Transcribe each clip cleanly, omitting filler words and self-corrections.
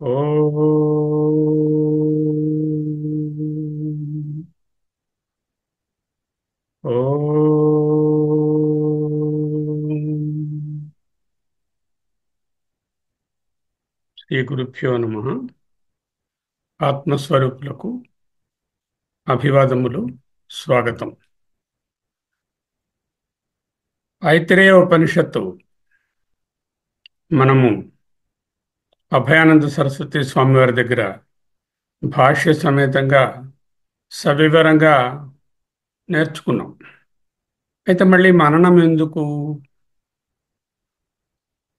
ఓం ఓం శ్రీ గురుభ్యో నమః. ఆత్మస్వరూపులకు అభివాదములు, స్వాగతం. ఐతిరేయ ఉపనిషత్తు మనము అభయానంద సరస్వతి స్వామివారి దగ్గర భాష్య సమేతంగా సవివరంగా నేర్చుకున్నాం. అయితే మళ్ళీ మననం ఎందుకు?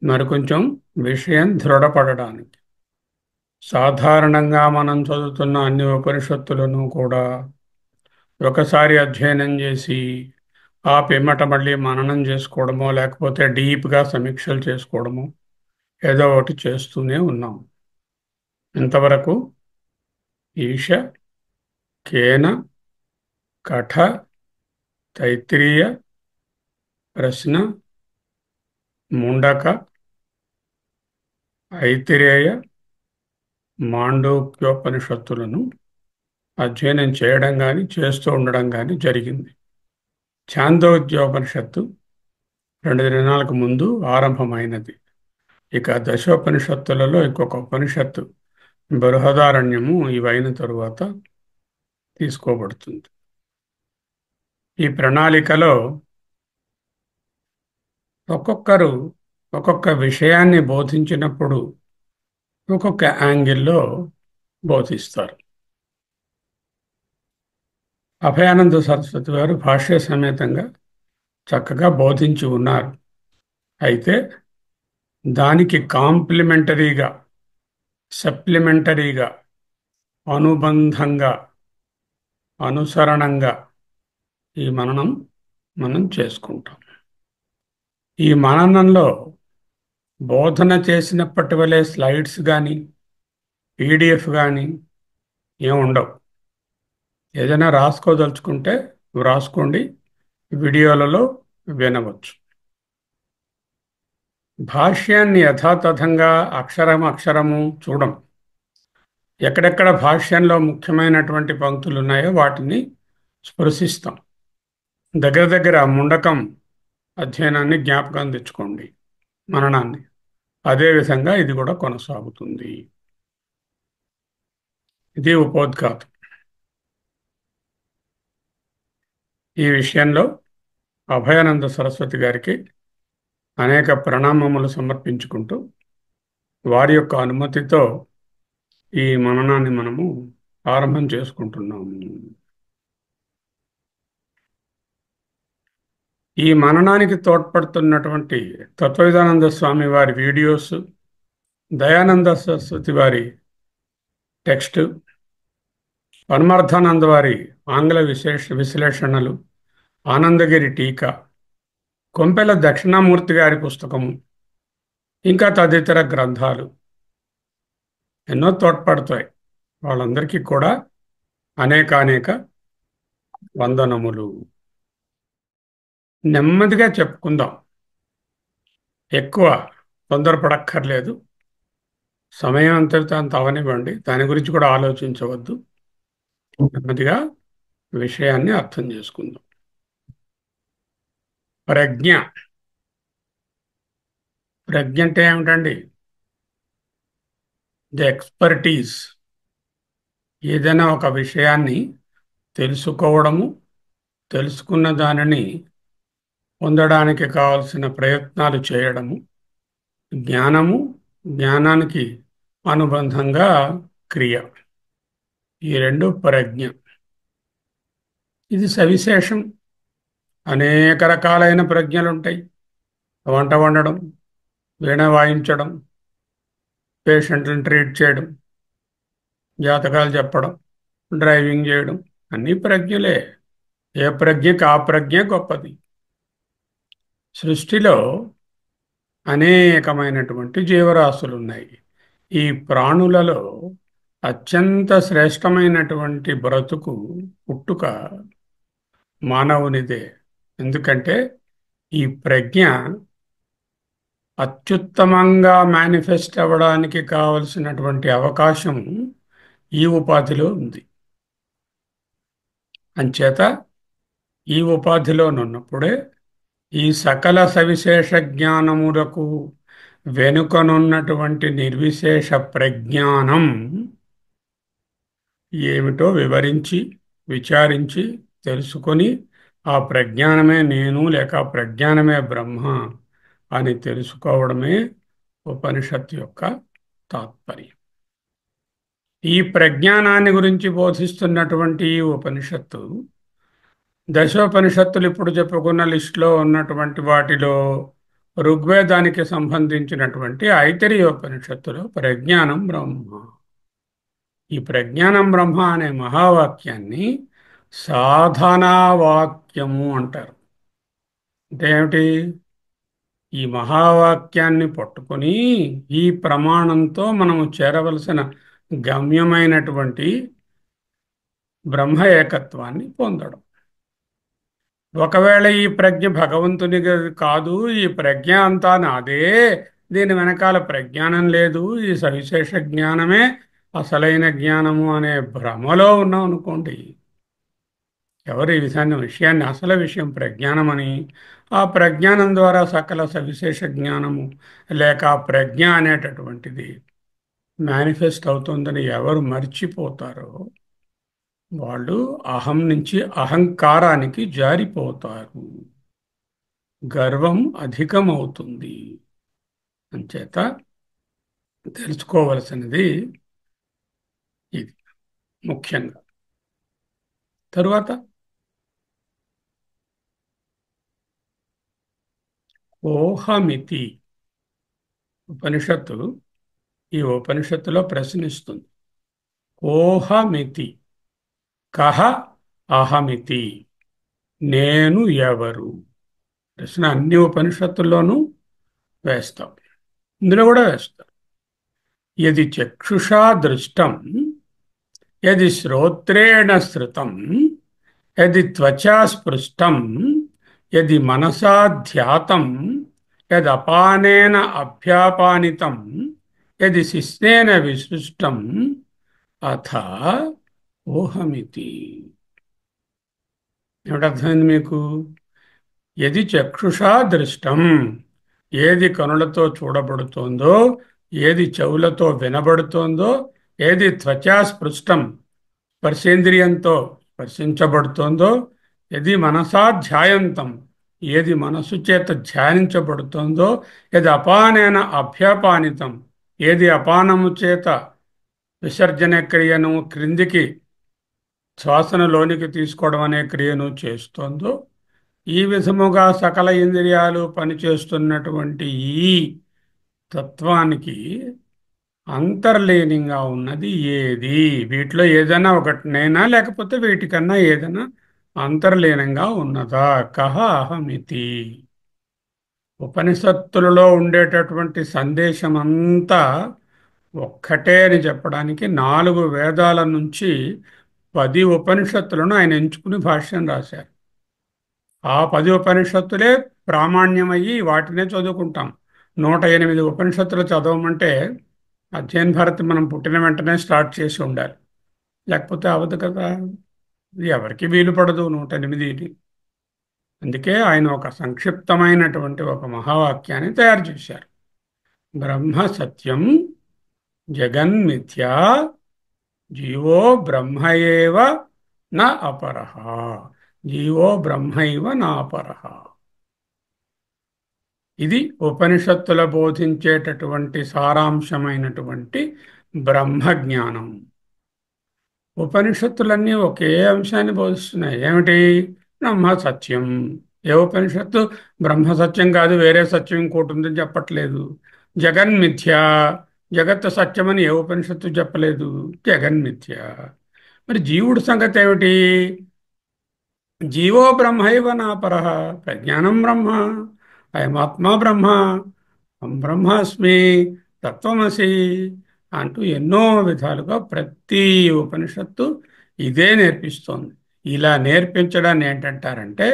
మరికొంచెం విషయం దృఢపడడానికి. సాధారణంగా మనం చదువుతున్న అన్ని ఉపనిషత్తులను కూడా ఒకసారి అధ్యయనం చేసి ఆ పిమ్మట మళ్ళీ మననం చేసుకోవడమో లేకపోతే డీప్గా సమీక్షలు చేసుకోవడమో ఏదో ఒకటి చేస్తూనే ఉన్నాం. ఇంతవరకు ఈశ, కేన, కఠ, తైత్తిరీయ, ప్రశ్న, ముండక, ఐతిరేయ, మాండూక్యోపనిషత్తులను అధ్యయనం చేయడం కానీ చేస్తూ ఉండడం కానీ జరిగింది. ఛాందోగ్యోపనిషత్తు 2 దినాలకు ముందు ఆరంభమైనది. ఇక దశోపనిషత్తులలో ఇంకొక ఉపనిషత్తు బృహదారణ్యము ఇవైన తరువాత తీసుకోబడుతుంది. ఈ ప్రణాళికలో ఒక్కొక్కరు ఒక్కొక్క విషయాన్ని బోధించినప్పుడు ఒక్కొక్క యాంగిల్లో బోధిస్తారు. అభయానంద సరస్వతి వారు భాష్య సమేతంగా చక్కగా బోధించి ఉన్నారు. అయితే దానికి కాంప్లిమెంటరీగా, సప్లిమెంటరీగా, అనుబంధంగా, అనుసరణంగా ఈ మనం చేసుకుంటాం. ఈ మననంలో బోధన చేసినప్పటి వలె స్లైడ్స్ కానీ పీడిఎఫ్ కానీ ఏం ఉండవు. ఏదైనా రాసుకోదలుచుకుంటే రాసుకోండి, వీడియోలలో వినవచ్చు. భాష్యాన్ని యథాతథంగా అక్షరం అక్షరము చూడం. ఎక్కడెక్కడ భాష్యంలో ముఖ్యమైనటువంటి పంక్తులు ఉన్నాయో వాటిని స్పృశిస్తాం. దగ్గర దగ్గర ముండకం అధ్యయనాన్ని జ్ఞాపకం తెచ్చుకోండి, మననాన్ని. అదేవిధంగా ఇది కూడా కొనసాగుతుంది. ఇది ఉపోద్ఘాతం. ఈ విషయంలో అభయానంద సరస్వతి గారికి అనేక ప్రణామములు సమర్పించుకుంటూ వారి యొక్క అనుమతితో ఈ మననాన్ని మనము ఆరంభం చేసుకుంటున్నాము. ఈ మననానికి తోడ్పడుతున్నటువంటి తత్వవిధానంద స్వామి వారి వీడియోస్, దయానంద సరస్వతి వారి టెక్స్ట్, పరమార్థానంద వారి ఆంగ్ల విశ్లేషణలు, ఆనందగిరి టీకా, కొంపెల దక్షిణామూర్తి గారి పుస్తకము, ఇంకా తదితర గ్రంథాలు ఎన్నో తోడ్పడతాయి. వాళ్ళందరికీ కూడా అనేక వందనములు. నెమ్మదిగా చెప్పుకుందాం, ఎక్కువ తొందరపడక్కర్లేదు. సమయం అంతటితో అంత అవనివ్వండి, దాని గురించి కూడా ఆలోచించవద్దు. నెమ్మదిగా విషయాన్ని అర్థం చేసుకుందాం. ప్రజ్ఞ అంటే ఏమిటండి? The expertise. ఏదైనా ఒక విషయాన్ని తెలుసుకోవడము, తెలుసుకున్న దానిని పొందడానికి కావలసిన ప్రయత్నాలు చేయడము, జ్ఞానానికి అనుబంధంగా క్రియ. ఈ రెండు ప్రజ్ఞ. ఇది సవిశేషం. అనేక రకాలైన ప్రజ్ఞలు ఉంటాయి. వంట వండడం, వీణ వాయించడం, పేషెంట్లను ట్రీట్ చేయడం, జాతకాలు చెప్పడం, డ్రైవింగ్ చేయడం, అన్నీ ప్రజ్ఞలే. ఏ ప్రజ్ఞకి ఆ ప్రజ్ఞ గొప్పది. సృష్టిలో అనేకమైనటువంటి జీవరాశులు ఉన్నాయి. ఈ ప్రాణులలో అత్యంత శ్రేష్టమైనటువంటి బ్రతుకు, పుట్టుక మానవునిదే. ఎందుకంటే ఈ ప్రజ్ఞ అత్యుత్తమంగా మేనిఫెస్ట్ అవ్వడానికి కావలసినటువంటి అవకాశం ఈ ఉపాధిలో ఉంది. అంచేత ఈ ఉపాధిలోనున్నప్పుడే ఈ సకల సవిశేష జ్ఞానములకు వెనుకనున్నటువంటి నిర్విశేష ప్రజ్ఞానం ఏమిటో వివరించి విచారించి తెలుసుకొని ఆ ప్రజ్ఞానమే నేను లేక ఆ ప్రజ్ఞానమే బ్రహ్మ అని తెలుసుకోవడమే ఉపనిషత్తు యొక్క తాత్పర్యం. ఈ ప్రజ్ఞానాన్ని గురించి బోధిస్తున్నటువంటి ఈ ఉపనిషత్తు దశోపనిషత్తులు ఇప్పుడు చెప్పుకున్న లిస్టులో ఉన్నటువంటి వాటిలో ఋగ్వేదానికి సంబంధించినటువంటి ఐతరేయోపనిషత్తులో ప్రజ్ఞానం బ్రహ్మ. ఈ ప్రజ్ఞానం బ్రహ్మ అనే మహావాక్యాన్ని సాధనావాక్యము అంటారు. అంటే ఏమిటి? ఈ మహావాక్యాన్ని పట్టుకొని ఈ ప్రమాణంతో మనము చేరవలసిన గమ్యమైనటువంటి బ్రహ్మ ఏకత్వాన్ని పొందడం. ఒకవేళ ఈ ప్రజ్ఞ భగవంతునిది కాదు, ఈ ప్రజ్ఞ అంతా నాదే, దీని వెనకాల ప్రజ్ఞానం లేదు, ఈ సవిశేష జ్ఞానమే అసలైన జ్ఞానము అనే భ్రమలో ఉన్నాం అనుకోండి. ఎవరు ఈ విషయాన్ని అసలు విషయం ప్రజ్ఞానమని, ఆ ప్రజ్ఞానం ద్వారా సకల సవిశేష జ్ఞానము లేక ఆ ప్రజ్ఞ అనేటటువంటిది మేనిఫెస్ట్ అవుతుందని ఎవరు మర్చిపోతారో వాళ్ళు అహం నుంచి అహంకారానికి జారిపోతారు. గర్వం అధికమవుతుంది. అంచేత తెలుసుకోవలసినది ఇది ముఖ్యంగా. తరువాత ఓహమితి ఉపనిషత్తు ఈ ఉపనిషత్తులో ప్రశ్నిస్తుంది. ఓహమితి, కహ అహమితి, నేను ఎవరు? ప్రశ్న అన్ని ఉపనిషత్తుల్లోనూ వేస్తాం, ఇందులో కూడా వేస్తాం. యది చక్షుషా దృష్టం, యది శ్రోత్రేణ శ్రుతం, యది త్వచా స్పృష్టం, యది మనసా ధ్యాతం, యదపానేన అభ్యాపానితం, యది శిస్నేన విసృష్టం అథ ఓహమితి. ఏమిటర్థమైంది మీకు? యది చక్షుషా దృష్టం, ఏది కనులతో చూడబడుతోందో, ఏది చెవులతో వినబడుతోందో, ఏది త్వచా స్పృష్టం స్పర్శేంద్రియంతో స్పర్శించబడుతోందో, ఏది మనసా ధ్యాయంతం ఏది మనసు చేత ధ్యానించబడుతోందో, ఏది అపానేన అభ్యపానితం ఏది అపానము చేత విసర్జన క్రియను క్రిందికి శ్వాసను లోనికి తీసుకోవడం అనే క్రియను చేస్తోందో, ఈ విధముగా సకల ఇంద్రియాలు పనిచేస్తున్నటువంటి ఈ తత్వానికి అంతర్లీనంగా ఉన్నది ఏది? వీటిలో ఏదైనా ఒకటినైనా లేకపోతే వీటికన్నా ఏదైనా అంతర్లీనంగా ఉన్నదా? కహ అహమితి. ఉపనిషత్తులలో ఉండేటటువంటి సందేశం అంతా ఒక్కటే అని చెప్పడానికి 4 వేదాల నుంచి 10 ఉపనిషత్తులను ఆయన ఎంచుకుని భాష్యం రాశారు. ఆ 10 ఉపనిషత్తులే ప్రామాణ్యమయ్యి వాటినే చదువుకుంటాం. 108 ఉపనిషత్తులు చదవమంటే అధ్యయన భారతి మనం పుట్టిన వెంటనే స్టార్ట్ చేసి ఉండాలి, లేకపోతే అవదు కదా. ఇది ఎవరికి వీలు పడదు 108. అందుకే ఆయన ఒక సంక్షిప్తమైనటువంటి ఒక మహావాక్యాన్ని తయారు చేశారు. బ్రహ్మ సత్యం జగన్మిథ్యా జీవో బ్రహ్మయేవ న అపరః. జీవో బ్రహ్మైవ నా అపరః. ఇది ఉపనిషత్తుల బోధించేటటువంటి సారాంశమైనటువంటి బ్రహ్మజ్ఞానం. ఉపనిషత్తులన్నీ ఒకే అంశాన్ని బోధిస్తున్నాయి. ఏమిటి? బ్రహ్మ సత్యం. ఏ ఉపనిషత్తు బ్రహ్మ సత్యం కాదు వేరే సత్యం ఇంకోటి ఉందని చెప్పట్లేదు. జగన్మిథ్య, జగత్తు సత్యమని ఏ ఉపనిషత్తు చెప్పలేదు. జగన్మిథ్య. మరి జీవుడి సంగతి ఏమిటి? జీవో బ్రహ్మైవ నాపరః. ప్రజ్ఞానం బ్రహ్మ, అయమాత్మా బ్రహ్మ, అహం బ్రహ్మాస్మి, తత్వమసి అంటూ ఎన్నో విధాలుగా ప్రతి ఉపనిషత్తు ఇదే నేర్పిస్తోంది. ఇలా నేర్పించడాన్ని ఏంటంటారంటే,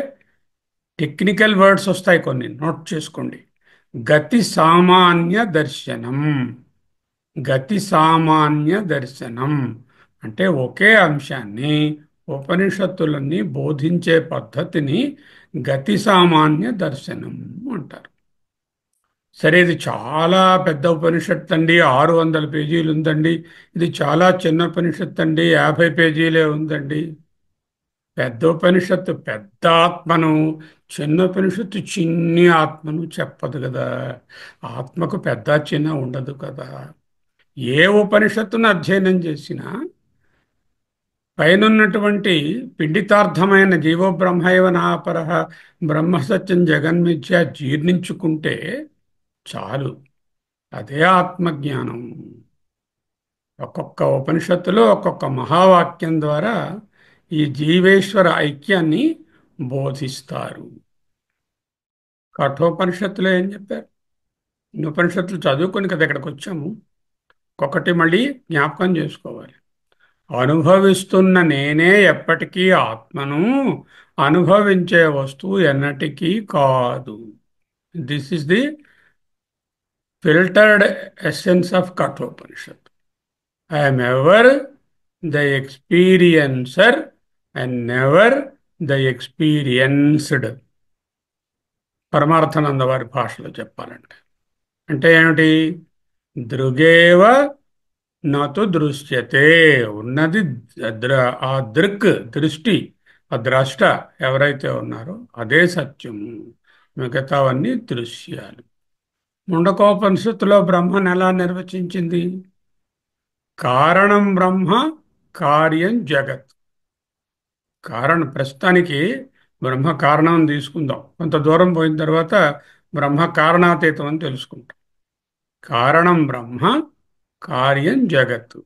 టెక్నికల్ వర్డ్స్ వస్తాయి కొన్ని, నోట్ చేసుకోండి. గతి సామాన్య దర్శనం. గతి సామాన్య దర్శనం అంటే ఒకే అంశాన్ని ఉపనిషత్తులన్నీ బోధించే పద్ధతిని గతి సామాన్య దర్శనం అంటారు. సరే, ఇది చాలా పెద్ద ఉపనిషత్తు అండి, 600 పేజీలు ఉందండి. ఇది చాలా చిన్న ఉపనిషత్తు అండి, 50 పేజీలే ఉందండి. పెద్ద ఉపనిషత్తు పెద్ద ఆత్మను, చిన్న ఉపనిషత్తు చిన్ని ఆత్మను చెప్పదు కదా. ఆత్మకు పెద్ద చిన్న ఉండదు కదా. ఏ ఉపనిషత్తును అధ్యయనం చేసినా పైనున్నటువంటి పిండితార్థమైన జీవో బ్రహ్మైవ నాపరః బ్రహ్మసత్యం జగన్మిథ్య జీర్ణించుకుంటే చాలు. అదే ఆత్మజ్ఞానం. ఒక్కొక్క ఉపనిషత్తులో ఒక్కొక్క మహావాక్యం ద్వారా ఈ జీవేశ్వర ఐక్యాన్ని బోధిస్తారు. కఠోపనిషత్తులో ఏం చెప్పారు? ఈ ఉపనిషత్తులు చదువుకొని కదా ఇక్కడికి వచ్చాము. ఒక్కొక్కటి మళ్ళీ జ్ఞాపకం చేసుకోవాలి. అనుభవిస్తున్న నేనే ఎప్పటికీ ఆత్మను, అనుభవించే వస్తువు ఎన్నటికీ కాదు. This is the filtered essence of Kathopanishad. I am ever the experiencer and never the experienced. Paramarthananda వారి భాషలో చెప్పాలంటే అంటే ఏమిటి? దృగేవ నతు దృశ్యతే. ఉన్నది ఆ దృక్, దృష్టి, ఆ ద్రష్ట ఎవరైతే ఉన్నారో అదే సత్యము, మిగతావన్నీ దృశ్యాలు. ముండకోపనిషత్తులో బ్రహ్మను ఎలా నిర్వచించింది? కారణం బ్రహ్మ, కార్యం జగత్. ప్రస్తుతానికి బ్రహ్మ కారణం తీసుకుందాం, కొంత దూరం పోయిన తర్వాత బ్రహ్మ కారణాతీతం అని తెలుసుకుంటాం. కారణం బ్రహ్మ, కార్యం జగత్తు.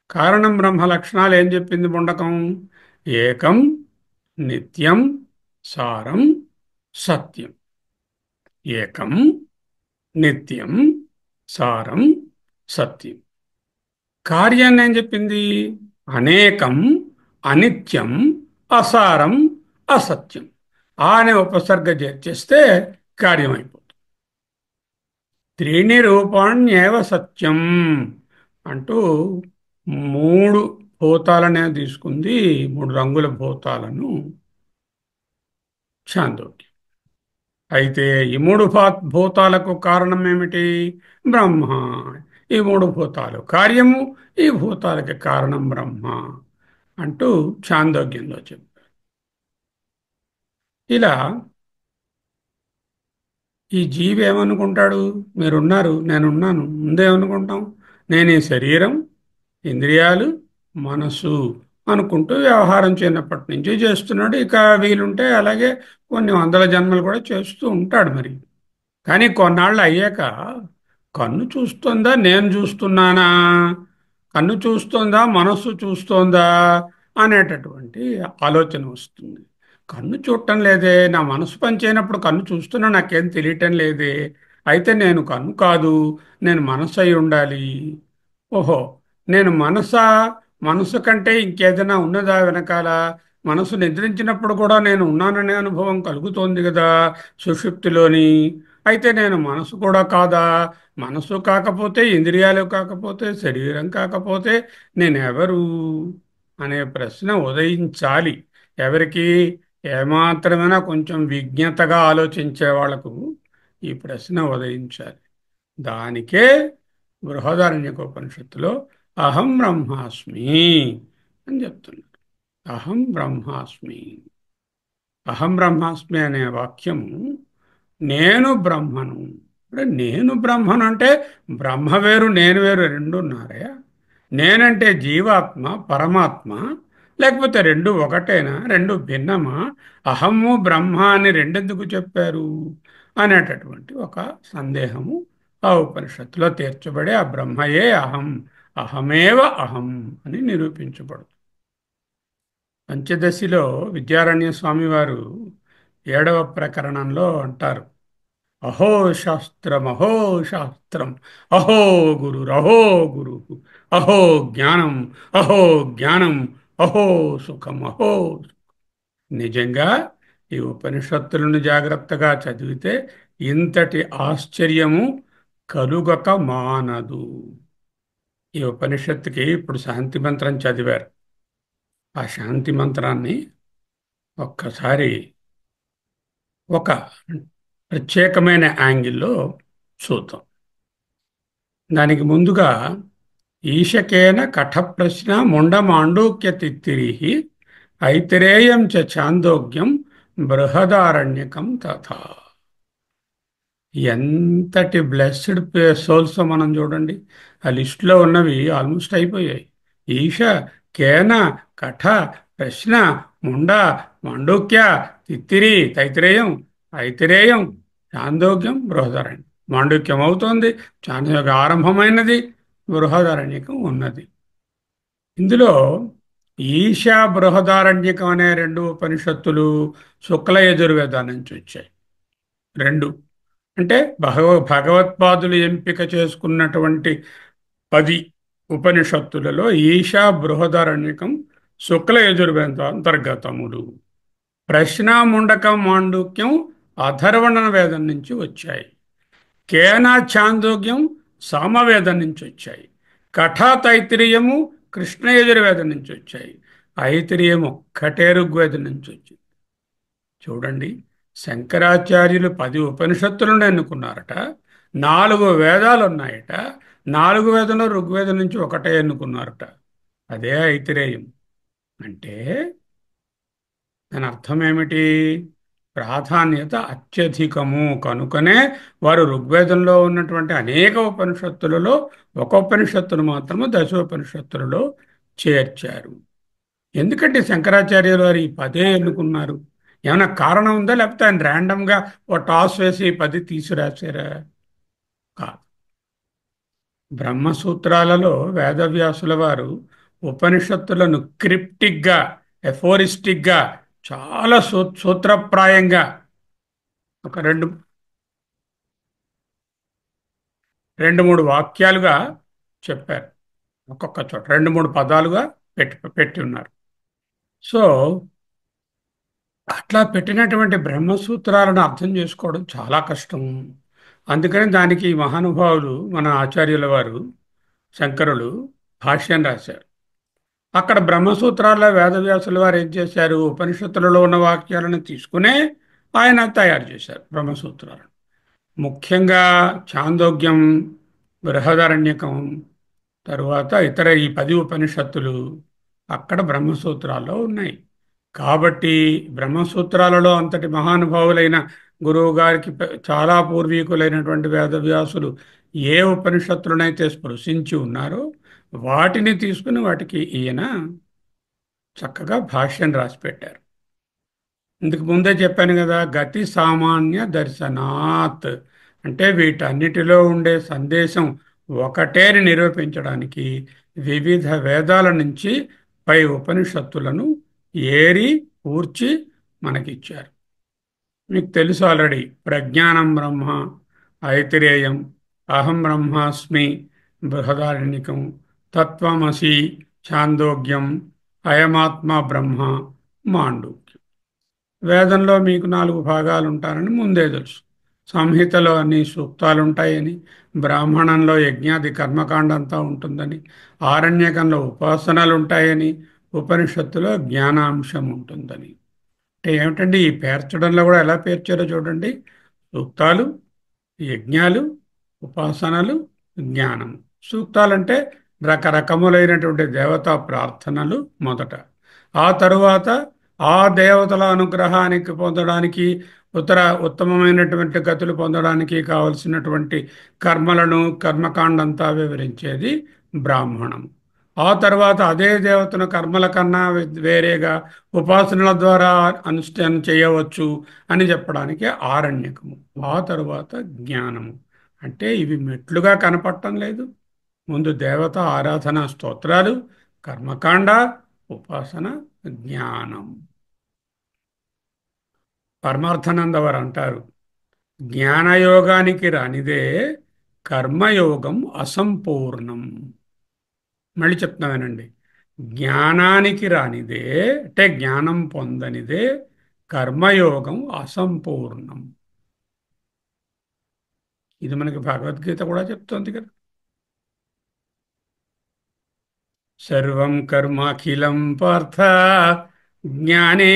కారణం బ్రహ్మ లక్షణాలు ఏం చెప్పింది ముండకం? ఏకం, నిత్యం, సారం, సత్యం. ఏకం, నిత్యం, సారం, సత్యం. కార్యాన్ని ఏం చెప్పింది? అనేకం, అనిత్యం, అసారం, అసత్యం. ఆ అనే ఉపసర్గ చేర్చేస్తే కార్యమైపోతుంది. త్రీణి రూపాణ్యేవ సత్యం అంటూ మూడు భూతాలనే తీసుకుంది, మూడు రంగుల భూతాలను ఛాందోగ్యం. అయితే ఈ మూడు భూతాలకు కారణం ఏమిటి? బ్రహ్మ. ఈ మూడు భూతాలు కార్యము, ఈ భూతాలకి కారణం బ్రహ్మ అంటూ ఛాందోగ్యంలో చెప్పారు. ఇలా ఈ జీవి ఏమనుకుంటాడు? మీరున్నారు, నేనున్నాను. ముందేమనుకుంటాం? నేను ఈ శరీరం, ఇంద్రియాలు, మనసు అనుకుంటూ వ్యవహారం చిన్నప్పటి నుంచి చేస్తున్నాడు. ఇక వీలుంటే అలాగే కొన్ని వందల జన్మలు కూడా చేస్తూ ఉంటాడు. మరి కానీ కొన్నాళ్ళు అయ్యాక కన్ను చూస్తుందా, నేను చూస్తున్నానా, కన్ను చూస్తోందా, మనస్సు చూస్తోందా అనేటటువంటి ఆలోచన వస్తుంది. కన్ను చూడటం లేదే, నా మనసు పనిచేయనప్పుడు కన్ను చూస్తున్నా నాకేం తెలియటం లేదే, అయితే నేను కన్ను కాదు, నేను మనసు అయి ఉండాలి. ఓహో, నేను మనసా? మనసు కంటే ఇంకేదైనా ఉన్నదా వెనకాల? మనసు నిద్రించినప్పుడు కూడా నేను ఉన్నాననే అనుభవం కలుగుతోంది కదా సుషుప్తిలోని. అయితే నేను మనసు కూడా కాదా? మనసు కాకపోతే, ఇంద్రియాలు కాకపోతే, శరీరం కాకపోతే నేను ఎవరు అనే ప్రశ్న ఉదయించాలి. ఎవరికి? ఏమాత్రమైనా కొంచెం విజ్ఞతగా ఆలోచించే వాళ్లకు ఈ ప్రశ్న ఉదయించాలి. దానికే బృహదారణ్యకోపనిషత్తులో అహం బ్రహ్మాస్మి అని చెప్తున్నారు. అహం బ్రహ్మాస్మి. అహం బ్రహ్మాస్మి అనే వాక్యము నేను బ్రహ్మను. అంటే నేను బ్రహ్మను అంటే బ్రహ్మ వేరు, నేను వేరు, రెండు ఉన్నారయ్యా. నేనంటే జీవాత్మ, పరమాత్మ, లేకపోతే రెండు ఒకటేనా, రెండు భిన్నమా? అహము బ్రహ్మ అని రెండెందుకు చెప్పారు అనేటటువంటి ఒక సందేహము ఆ ఉపనిషత్తులో తీర్చబడి ఆ బ్రహ్మయే అహం, అహమేవ అహం అని నిరూపించబడుతుంది. పంచదశిలో విద్యారణ్య స్వామి వారు 7వ ప్రకరణంలో అంటారు, అహో శాస్త్రం, అహో శాస్త్రం, అహో గురురహో గురు, అహో జ్ఞానం, అహో జ్ఞానం, అహో సుఖం, అహో సుఖం. నిజంగా ఈ ఉపనిషత్తులను జాగ్రత్తగా చదివితే ఇంతటి ఆశ్చర్యము కలుగక మానదు. ఈ ఉపనిషత్తుకి ఇప్పుడు శాంతి మంత్రం చదివారు. ఆ శాంతి మంత్రాన్ని ఒక్కసారి ఒక ప్రత్యేకమైన యాంగిల్లో చూద్దాం. దానికి ముందుగా ఈశకేన కఠప్రశ్న ముండమాండూక్య తిత్తిరిహి ఐతిరేయం చ ఛాందోగ్యం బృహదారణ్యకం తథా. ఎంతటి బ్లెస్డ్ సోల్స్ మనం చూడండి. ఆ లిస్టులో ఉన్నవి ఆల్మోస్ట్ అయిపోయాయి. ఈశ, కేన, కఠ, ప్రశ్న, ముండ, మాండూక్య, తిత్తిరి, తైత్రేయం, ఐతిరేయం, చాందోగ్యం, బృహదారణ్యం. మాండూక్యం అవుతోంది, చాందోగ్యం ఆరంభమైనది, బృహదారణ్యకం ఉన్నది. ఇందులో ఈశా బృహదారణ్యకం అనే రెండు ఉపనిషత్తులు శుక్ల యజుర్వేదాల నుంచి వచ్చాయి. రెండు అంటే భగవత్పాదులు ఎంపిక చేసుకున్నటువంటి 10 ఉపనిషత్తులలో ఈశా బృహదారణ్యకం శుక్ల యజుర్వేద అంతర్గతములు. ప్రశ్న, ముండకం, మాండూక్యం అథర్వణ వేదం నుంచి వచ్చాయి. కేన, ఛాందోగ్యం సామవేదం నుంచి వచ్చాయి. కఠా, తైత్తిరీయము కృష్ణ యజుర్వేదం నుంచి వచ్చాయి. ఐతిరేయం ఒక్కటే ఋగ్వేదం నుంచి వచ్చింది. చూడండి, శంకరాచార్యులు 10 ఉపనిషత్తులను ఎన్నుకున్నారట. 4 వేదాలు ఉన్నాయట. 4 వేదంలో ఋగ్వేదం నుంచి ఒకటే ఎన్నుకున్నారట. అదే ఐతిరేయం. అంటే దాని అర్థం ఏమిటి? ప్రాధాన్యత అత్యధికము కనుకనే వారు ఋగ్వేదంలో ఉన్నటువంటి అనేక ఉపనిషత్తులలో ఒక ఉపనిషత్తును మాత్రము దశోపనిషత్తులలో చేర్చారు. ఎందుకంటే శంకరాచార్యులు వారు ఈ 10 ఎన్నుకున్నారు? ఏమైనా కారణం ఉందా, లేకపోతే ఆయన ర్యాండమ్గా ఓ టాస్ వేసి 10 తీసుకురాశారా? కాదు. బ్రహ్మసూత్రాలలో వేదవ్యాసుల వారు ఉపనిషత్తులను క్రిప్టిక్గా, ఎఫోరిస్టిక్గా, చాలా సూత్రప్రాయంగా ఒక రెండు మూడు వాక్యాలుగా చెప్పారు. ఒక్కొక్క చోట 2-3 పదాలుగా పెట్టి ఉన్నారు. సో అట్లా పెట్టినటువంటి బ్రహ్మసూత్రాలను అర్థం చేసుకోవడం చాలా కష్టం. అందుకని దానికి మహానుభావులు మన ఆచార్యుల వారు శంకరులు భాష్యం రాశారు. అక్కడ బ్రహ్మసూత్రాల్లో వేదవ్యాసుల వారు ఏం చేశారు? ఉపనిషత్తులలో ఉన్న వాక్యాలను తీసుకునే ఆయన తయారు చేశారు బ్రహ్మసూత్రాలను. ముఖ్యంగా ఛాందోగ్యం, బృహదారణ్యకం, తరువాత ఇతర ఈ 10 ఉపనిషత్తులు అక్కడ బ్రహ్మసూత్రాల్లో ఉన్నాయి. కాబట్టి బ్రహ్మసూత్రాలలో అంతటి మహానుభావులైన గురువు గారికి చాలా పూర్వీకులైనటువంటి వేదవ్యాసులు ఏ ఉపనిషత్తులనైతే స్పృశించి ఉన్నారో వాటిని తీసుకుని వాటికి ఈయన చక్కగా భాష్యం రాసి పెట్టారు. ఇందుకు ముందే చెప్పాను కదా, గతి సామాన్య దర్శనాత్ అంటే వీటన్నిటిలో ఉండే సందేశం ఒకటేని నిరూపించడానికి వివిధ వేదాల నుంచి పై ఉపనిషత్తులను ఏరి కూర్చి మనకిచ్చారు. మీకు తెలుసు ఆల్రెడీ, ప్రజ్ఞానం బ్రహ్మ, ఐతిరేయం, అహం బ్రహ్మాస్మి, బృహదారణ్యకం, తత్వమసి, ఛాందోగ్యం, అయమాత్మ బ్రహ్మ, మాండూక్యం. వేదంలో మీకు 4 భాగాలు ఉంటారని ముందే తెలుసు. సంహితలో అన్ని సూక్తాలు ఉంటాయని, బ్రాహ్మణంలో యజ్ఞాది కర్మకాండ అంతా ఉంటుందని, ఆరణ్యకంలో ఉపాసనలు ఉంటాయని, ఉపనిషత్తులో జ్ఞానాంశం ఉంటుందని. అంటే ఏమిటండి, ఈ పేర్చడంలో కూడా ఎలా పేర్చారో చూడండి. సూక్తాలు, యజ్ఞాలు, ఉపాసనలు, జ్ఞానం. సూక్తాలంటే రకరకములైనటువంటి దేవతా ప్రార్థనలు మొదట. ఆ తరువాత ఆ దేవతల అనుగ్రహానికి పొందడానికి, ఉత్తమమైనటువంటి గతులు పొందడానికి కావలసినటువంటి కర్మలను, కర్మకాండంతా వివరించేది బ్రాహ్మణం. ఆ తర్వాత అదే దేవతను కర్మల కన్నా వేరేగా ఉపాసనల ద్వారా అనుష్ఠానం చేయవచ్చు అని చెప్పడానికి ఆరణ్యకము. ఆ తరువాత జ్ఞానము. అంటే ఇవి మెట్లుగా కనపడటం లేదు. ముందు దేవత ఆరాధన స్తోత్రాలు, కర్మకాండ, ఉపాసన, జ్ఞానం. పరమార్థానంద వారు అంటారు, జ్ఞానయోగానికి రానిదే కర్మయోగం అసంపూర్ణం. మళ్ళీ చెప్తున్నానండి, జ్ఞానానికి రానిదే అంటే జ్ఞానం పొందనిదే కర్మయోగం అసంపూర్ణం. ఇది మనకి భగవద్గీత కూడా చెప్తోంది కదా. సర్వం కర్మాఖిలం పార్థ జ్ఞానే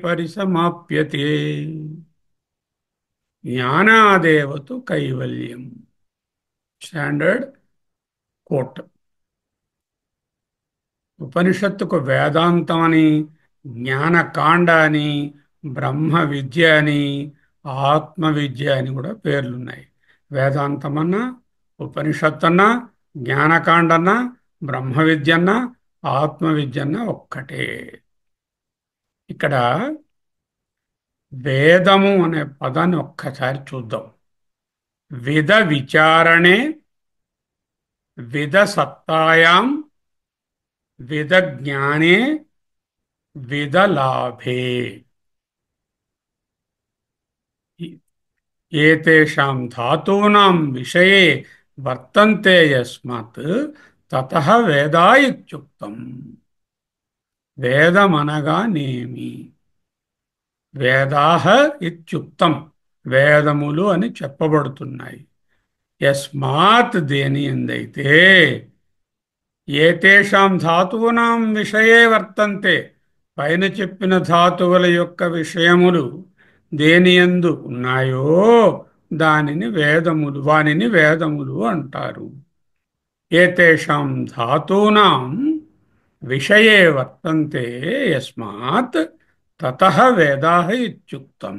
పరిసమాప్యతే, జ్ఞానాదేవతు కైవల్యం. Standard coat. ఉపనిషత్తుకు వేదాంతం అని, జ్ఞానకాండ అని, బ్రహ్మ విద్య అని, ఆత్మ విద్య అని కూడా పేర్లున్నాయి. వేదాంతమన్నా, ఉపనిషత్తన్నా, జ్ఞానకాండన్నా, బ్రహ్మ విద్యన్నా, ఆత్మ విద్యన్నా ఒక్కటే. ఇక్కడ వేదము అనే పదాన్ని ఒక్కసారి చూద్దాం. విద విచారణే, విద సత్తాయాం, విద జ్ఞానే, విద లాభే. ఏతేషాం ధాతూనాం విషయే వర్తంతే యస్మాత్ తతః వేదా ఇత్యుక్తం. వేదమనగా నేమి? వేదాహ ఇత్యుక్తం, వేదములు అని చెప్పబడుతున్నాయి. యస్మాత్ దేని ఎందైతే, ఏతేషాం ధాతూనాం విషయే వర్తంతే, పైన చెప్పిన ధాతువుల యొక్క విషయములు దేనియందు ఉన్నాయో వానిని వేదములు అంటారు. ఏతేషాం ధాతూనాం విషయే వర్తంతే యస్మాత్ తతః వేదాః ఇత్యుక్తం.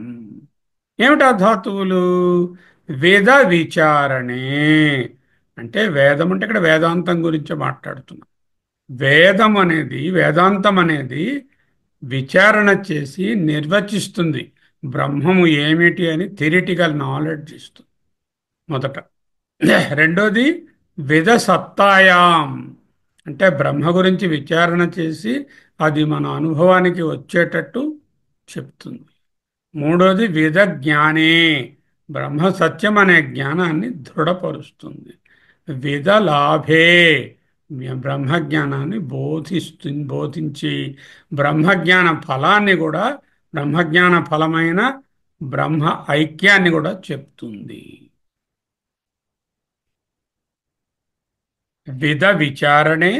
ఏమిటా ధాతువులు? వేద విచారణే అంటే, వేదం అంటే ఇక్కడ వేదాంతం గురించి మాట్లాడుతున్నాం. వేదాంతం అనేది విచారణ చేసి నిర్వచిస్తుంది. బ్రహ్మము ఏమిటి అని థియరిటికల్ నాలెడ్జ్ ఇస్తుంది మొదట. రెండోది విద సత్తాయాం అంటే బ్రహ్మ గురించి విచారణ చేసి అది మన అనుభవానికి వచ్చేటట్టు చెప్తుంది. మూడోది విద జ్ఞానే, బ్రహ్మ సత్యం అనే జ్ఞానాన్ని దృఢపరుస్తుంది. విద లాభే, బ్రహ్మజ్ఞానాన్ని బోధించి బ్రహ్మజ్ఞాన ఫలాన్ని కూడా, బ్రహ్మజ్ఞాన ఫలమైన బ్రహ్మ ఐక్యాన్ని కూడా చెప్తుంది. విద విచారణే,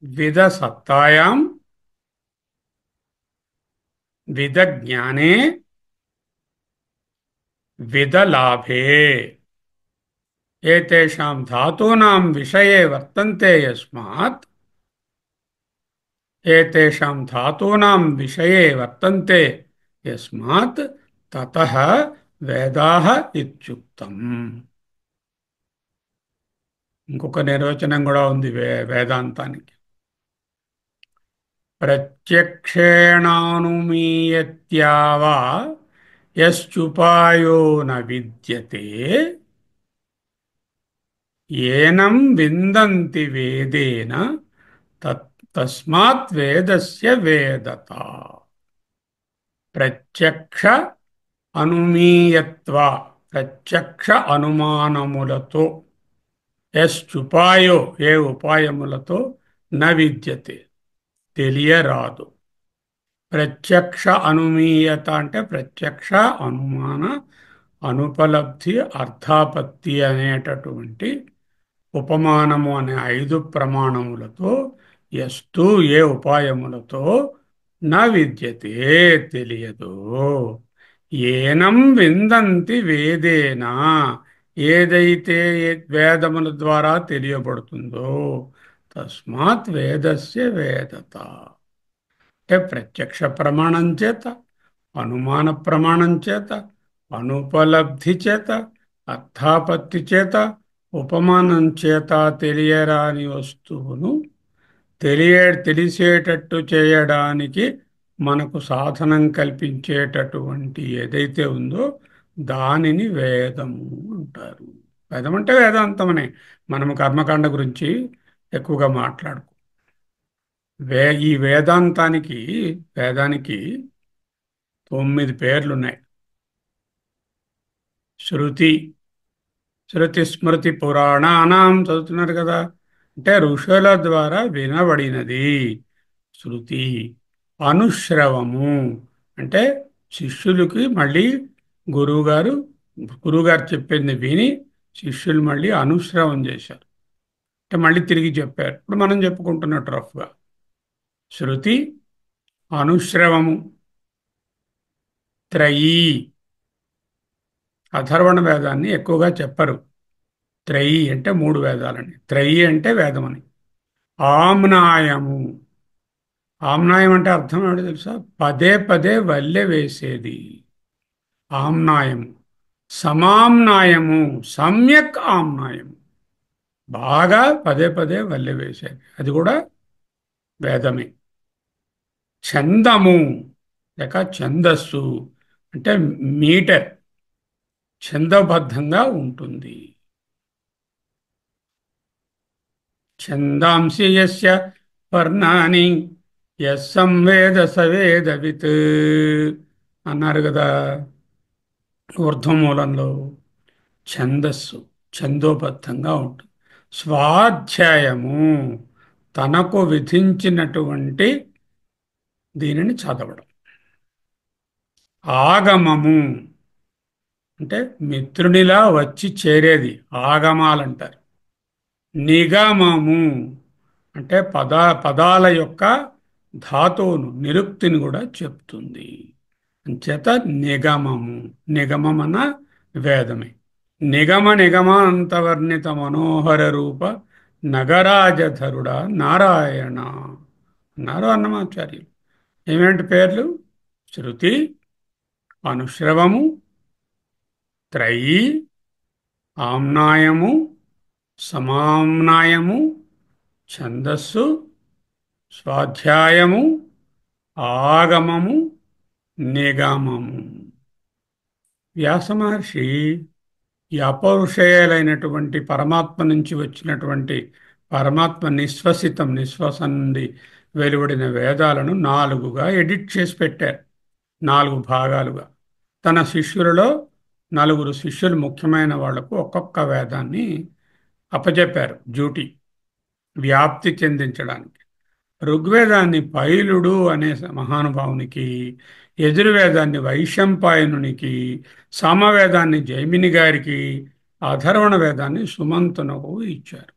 విద సత్తాయాం, విద జ్ఞానే, విద లాభే. ఏతేషాం ధాతూనాం విషయే వర్తంతే యస్మాత్, ఏతేషాం ధాతూనాం విషయే వర్తంతే యస్మాత్ తతః వేదాః ఇత్యుక్తం. ఇంకొక నిర్వచనం కూడా ఉంది వేదాంతానికి. ప్రత్యక్షేణానుమీయత్యావా యశ్చుపాయో న విద్యతే ఏనం విందంతి వేదేన తస్మాత్ వేదస్య వేదత. ప్రత్యక్ష అనుమీయత్వ, ప్రత్యక్ష అనుమానములతో, యశ్చుపాయో ఏ ఉపాయములతో, న విద్యతే తెలియరాదు. ప్రత్యక్ష అనుమీయత అంటే ప్రత్యక్ష, అనుమాన, అనుపలబ్ధి, అర్థాపత్తి అనేటటువంటి ఉపమానము అనే 5 ప్రమాణములతో, ఎస్తు ఏ ఉపాయములతో, నా విద్యతే తెలియదు. ఏనం విందంతి వేదేనా, ఏదైతే వేదముల ద్వారా తెలియబడుతుందో, తస్మాత్ వేదస్య వేదత అంటే ప్రత్యక్ష ప్రమాణం చేత, అనుమాన ప్రమాణం చేత, అనుపలబ్ధి చేత, అర్థాపత్తి చేత, ఉపమానం చేత తెలియరాని వస్తువును తెలిసేటట్టు చేయడానికి మనకు సాధనం కల్పించేటటువంటి ఏదైతే ఉందో దానిని వేదము అంటారు. వేదం అంటే వేదాంతమనే. మనము కర్మకాండ గురించి ఎక్కువగా మాట్లాడుకో. ఈ వేదానికి 9 పేర్లున్నాయి. శృతి, శృతి స్మృతి పురాణానాం చదువుతున్నారు కదా, అంటే ఋషుల ద్వారా వినబడినది శృతి. అనుశ్రవము అంటే శిష్యులకి మళ్ళీ గురువుగారు గురువుగారు చెప్పింది విని శిష్యులు మళ్ళీ అనుశ్రవం చేశారు. అంటే మళ్ళీ తిరిగి చెప్పారు. ఇప్పుడు మనం చెప్పుకుంటున్నట్టు రఫ్గా శృతి, అనుశ్రవము, త్రయీ. అథర్వణ వేదాన్ని ఎక్కువగా చెప్పరు. త్రయీ అంటే మూడు వేదాలని, త్రయీ అంటే వేదమని. ఆమ్నాయము. ఆమ్నాయం అంటే అర్థం ఏమిటో తెలుసా? పదే పదే వల్లె వేసేది ఆమ్నాయము. సమామ్నాయము, సమ్యక్ ఆమ్నాయము, బాగా పదే పదే వల్లె వేసేది, అది కూడా వేదమే. ఛందము లేక ఛందస్సు అంటే మీటర్, ఛందబద్ధంగా ఉంటుంది. ఛందాంసి యస్య వర్ణాని యస్సంవేద సవేదవిత్ అన్నారు కదా ఊర్ధ్వమూలంలో. ఛందస్సు ఛందోబద్ధంగా ఉంటుంది. స్వాధ్యాయము తనకు విధించినటువంటి దీనిని చదవడం. ఆగమము అంటే మిత్రునిలా వచ్చి చేరేది ఆగమాలంటారు. నిగమము అంటే పదాల యొక్క ధాతువును నిరుక్తిని కూడా చెప్తుంది. అంచేత నిగమము. నిగమం అన్న వేదమే. నిగమ నిగమాంతవర్ణిత మనోహర రూప నగరాజధరుడా నారాయణ అన్నారు అన్నమాచార్యులు. ఏమేంటి పేర్లు? శృతి, అనుశ్రవము, త్రయీ, ఆమ్నాయము, సమామ్నాయము, ఛందస్సు, స్వాధ్యాయము, ఆగమము, నిగమము. వ్యాస మహర్షి ఈ అపౌరుషేయులైనటువంటి పరమాత్మ నుంచి వచ్చినటువంటి పరమాత్మ నిశ్వాసం నుండి వెలువడిన వేదాలను నాలుగుగా ఎడిట్ చేసి పెట్టారు. నాలుగు భాగాలుగా. తన శిష్యులలో నలుగురు శిష్యులు ముఖ్యమైన వాళ్లకు ఒక్కొక్క వేదాన్ని అప్పచెప్పారు డ్యూటీ, వ్యాప్తి చెందించడానికి. ఋగ్వేదాన్ని పైలుడు అనే మహానుభావునికి, యజుర్వేదాన్ని వైశంపాయనునికి, సామవేదాన్ని జైమిని గారికి, అథర్వణ వేదాన్ని సుమంతునకు ఇచ్చారు.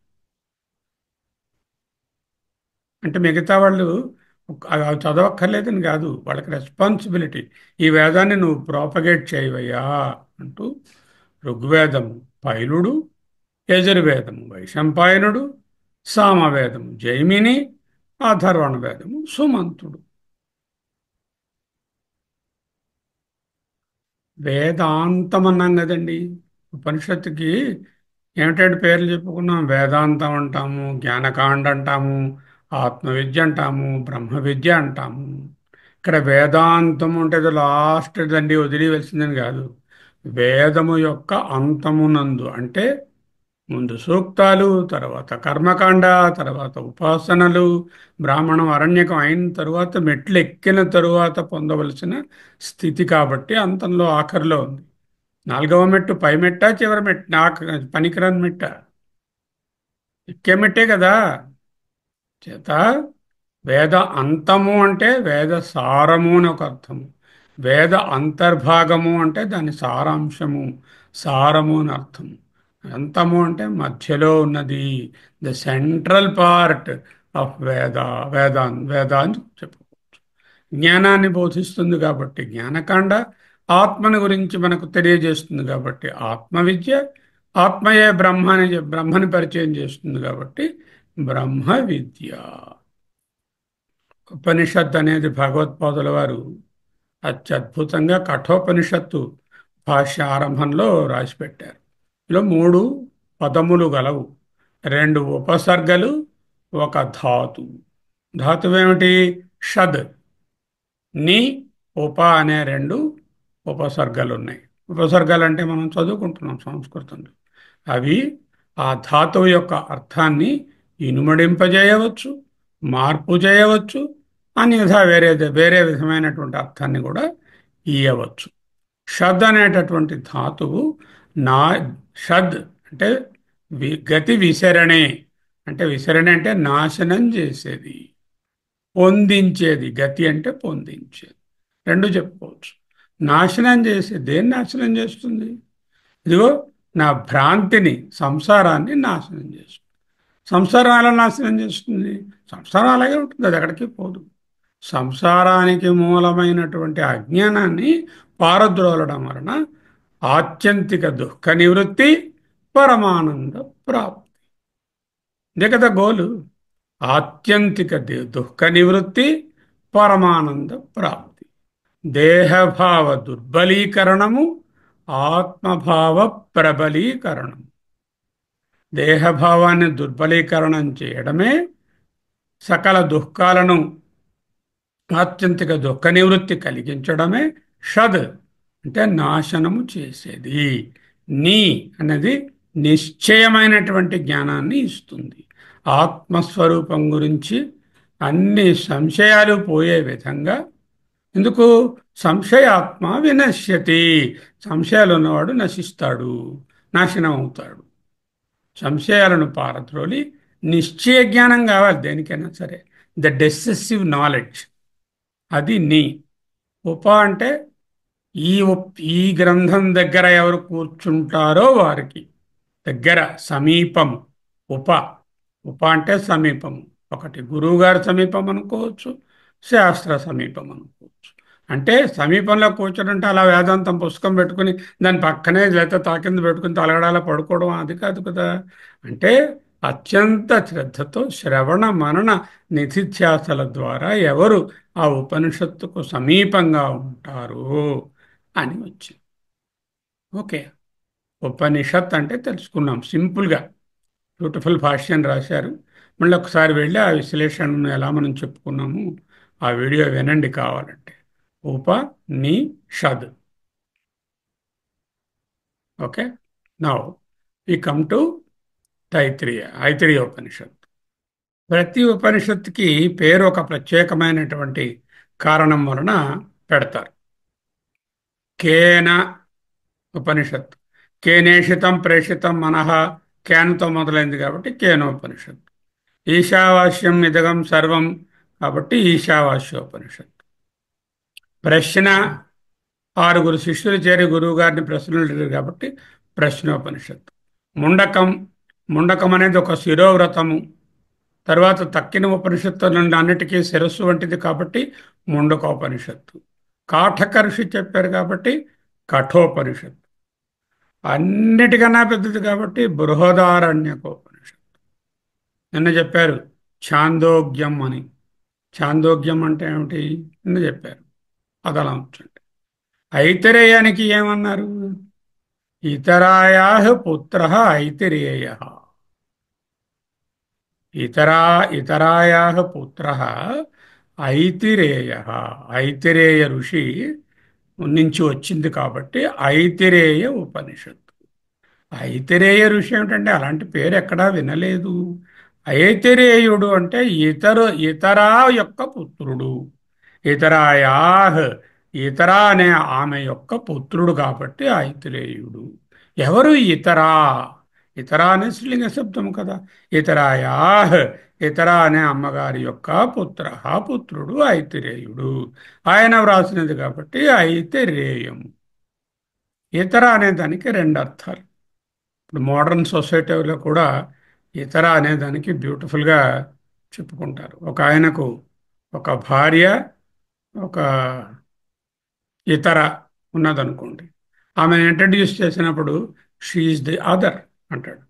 అంటే మిగతా వాళ్ళు అవి చదవక్కర్లేదని కాదు, వాళ్ళకి రెస్పాన్సిబిలిటీ. ఈ వేదాన్ని నువ్వు ప్రాపగేట్ చేయవయ్యా అంటూ ఋగ్వేదము పైలుడు, యజుర్వేదము వైశంపాయనుడు, సామవేదము జైమిని, అథర్వణ వేదము సుమంతుడు. వేదాంతం అన్నాం కదండి. ఉపనిషత్తుకి ఏమిటంటే పేర్లు చెప్పుకున్నాం. వేదాంతం అంటాము, జ్ఞానకాండ అంటాము, ఆత్మవిద్య అంటాము, బ్రహ్మ విద్య అంటాము. ఇక్కడ వేదాంతం అంటే లాస్ట్ దండి వదిలివలసిందని కాదు. వేదము యొక్క అంతమునందు అంటే ముందు సూక్తాలు, తర్వాత కర్మకాండ, తర్వాత ఉపాసనలు, బ్రాహ్మణం అరణ్యకం అయిన తరువాత మెట్లు ఎక్కిన తరువాత పొందవలసిన స్థితి కాబట్టి అంతంలో ఆఖరిలో ఉంది. నాలుగవ మెట్టు పై మెట్ట, చివరి మెట్టు పనికిరాని మెట్ట? ఎక్కే మెట్టే కదా. చేత వేద అంతము అంటే వేద సారము అని ఒక అర్థము. వేద అంతర్భాగము అంటే దాని సారాంశము, సారము అని అర్థము. అంతము అంటే మధ్యలో ఉన్నది, ద సెంట్రల్ పార్ట్ ఆఫ్ వేద అని చెప్పుకోవచ్చు. జ్ఞానాన్ని బోధిస్తుంది కాబట్టి జ్ఞానకాండ, ఆత్మని గురించి మనకు తెలియజేస్తుంది కాబట్టి ఆత్మ విద్య, ఆత్మయే బ్రహ్మని పరిచయం చేస్తుంది కాబట్టి బ్రహ్మ విద్య. ఉపనిషత్ అనేది భగవత్పాదుల వారు అత్యద్భుతంగా కఠోపనిషత్తు భాష్య ఆరంభంలో రాసిపెట్టారు. ఇందులో మూడు పదములు గలవు, రెండు ఉపసర్గలు, ఒక ధాతు. ధాతువేమిటి? షద్. ని, ఉప అనే రెండు ఉపసర్గలు ఉన్నాయి. ఉపసర్గలు అంటే మనం చదువుకుంటున్నాం సంస్కృతంలో. అవి ఆ ధాతువు యొక్క అర్థాన్ని ఇనుమడింపజేయవచ్చు, మార్పు చేయవచ్చు, అన్యథా వేరే విధమైనటువంటి అర్థాన్ని కూడా ఇయ్యవచ్చు. షద్ అనేటటువంటి ధాతువు నా షద్ అంటే గతి విసరణే. అంటే విసరణే అంటే నాశనం చేసేది, పొందించేది. గతి అంటే పొందించేది, రెండు చెప్పుకోవచ్చు. నాశనం చేసి దేన్ని నాశనం చేస్తుంది? ఇదిగో నా భ్రాంతిని, సంసారాన్ని నాశనం చేస్తుంది. సంసారం ఎలా నాశనం చేస్తుంది? సంసారం అలాగే ఉంటుంది, అది ఎక్కడికి పోదు. సంసారానికి మూలమైనటువంటి అజ్ఞానాన్ని పారద్రోలడం వలన ఆత్యంతిక దుఃఖ నివృత్తి, పరమానంద ప్రాప్తి. ఇదే కదా గోలు. ఆత్యంతిక దుఃఖ నివృత్తి, పరమానంద ప్రాప్తి. దేహభావ దుర్బలీకరణము, ఆత్మభావ ప్రబలీకరణం. దేహభావాన్ని దుర్బలీకరణం చేయడమే సకల దుఃఖాలను, ఆత్యంతిక దుఃఖ నివృత్తి కలిగించడమే షద్ అంటే నాశనము చేసేది. నీ అనేది నిశ్చయమైనటువంటి జ్ఞానాన్ని ఇస్తుంది. ఆత్మస్వరూపం గురించి అన్ని సంశయాలు పోయే విధంగా. ఎందుకు? సంశయాత్మ వినశ్యతి. సంశయాలు ఉన్నవాడు నశిస్తాడు, నాశనం అవుతాడు. సంశయాలను పారద్రోలి నిశ్చయ జ్ఞానం కావాలి దేనికైనా సరే. ద డెసిసివ్ నాలెడ్జ్, అది నీ. ఉప అంటే ఈ గ్రంథం దగ్గర ఎవరు కూర్చుంటారో వారికి, దగ్గర, సమీపము. ఉప ఉప అంటే సమీపము. ఒకటి గురువుగారి సమీపం అనుకోవచ్చు, శాస్త్ర సమీపం అనుకోవచ్చు. అంటే సమీపంలో కూర్చోడంటే అలా వేదాంతం పుస్తకం పెట్టుకుని దాని పక్కనే లేకపోతే తాకింద పెట్టుకుని తలగడాల పడుకోవడం అది కాదు కదా. అంటే అత్యంత శ్రద్ధతో శ్రవణ మనన నిధిధ్యాసల ద్వారా ఎవరు ఆ ఉపనిషత్తుకు సమీపంగా ఉంటారు అని వచ్చింది. ఓకే, ఉపనిషత్ అంటే తెలుసుకున్నాం సింపుల్గా. బ్యూటిఫుల్ భాష్యం రాశారు. మళ్ళీ ఒకసారి వెళ్ళి ఆ విశ్లేషణను ఎలా మనం చెప్పుకున్నాము ఆ వీడియో వినండి కావాలంటే. Upanishad. Okay, now we come to Aitareya Upanishad. ప్రతి ఉపనిషత్తుకి పేరు ఒక ప్రత్యేకమైనటువంటి కారణం వలన పెడతారు. కేన ఉపనిషత్, కేనేషితం ప్రేషితం మనః, కేనతో మొదలైంది కాబట్టి కేనోపనిషత్. ఈశావాస్యం ఇదగం సర్వం కాబట్టి ఈశావాస్యోపనిషత్. ప్రశ్న, ఆరుగురు శిష్యులు చేరి గురువు గారిని ప్రశ్నలు అడిగారు కాబట్టి ప్రశ్నోపనిషత్. ముండకం, ముండకం అనేది ఒక శిరోవ్రతము. తర్వాత తక్కిన ఉపనిషత్తు నుండి అన్నిటికీ శిరస్సు వంటిది కాబట్టి ముండకోపనిషత్తు. కాఠక ఋషి చెప్పారు కాబట్టి కఠోపనిషత్తు. అన్నిటికన్నా పెద్దది కాబట్టి బృహదారణ్యకోపనిషత్తు. నిన్న చెప్పారు ఛాందోగ్యం అని. ఛాందోగ్యం అంటే ఏమిటి నిన్న చెప్పారు, అది అలా ఉంచండి. ఐతిరేయానికి ఏమన్నారు? ఇతరాయా పుత్ర ఐతిరేయ. ఇతరాయా పుత్ర ఐతిరేయ. ఐతిరేయ ఋషి నుంచి వచ్చింది కాబట్టి ఐతిరేయ ఉపనిషత్తు. ఐతిరేయ ఋషి ఏమిటంటే అలాంటి పేరు ఎక్కడా వినలేదు. ఐతిరేయుడు అంటే ఇతరా యొక్క పుత్రుడు. ఇతరాయాహ్, ఇతర అనే ఆమె యొక్క పుత్రుడు కాబట్టి ఐతిరేయుడు. ఎవరు ఇతరా? ఇతరా అనే స్త్రీలింగ శబ్దము కదా. ఇతరాయాహ్, ఇతర అనే అమ్మగారి యొక్క పుత్రుడు ఐతిరేయుడు. ఆయన వ్రాసినది కాబట్టి ఐతిరేయము. ఇతర అనే దానికి రెండు అర్థాలు. ఇప్పుడు మోడర్న్ సొసైటీలో కూడా ఇతర అనే దానికి బ్యూటిఫుల్గా చెప్పుకుంటారు. ఒక ఆయనకు ఒక భార్య, ఒక ఇతర ఉన్నదనుకోండి. ఆమెను ఇంట్రడ్యూస్ చేసినప్పుడు షీఈ్ ది అదర్ అంటాడు.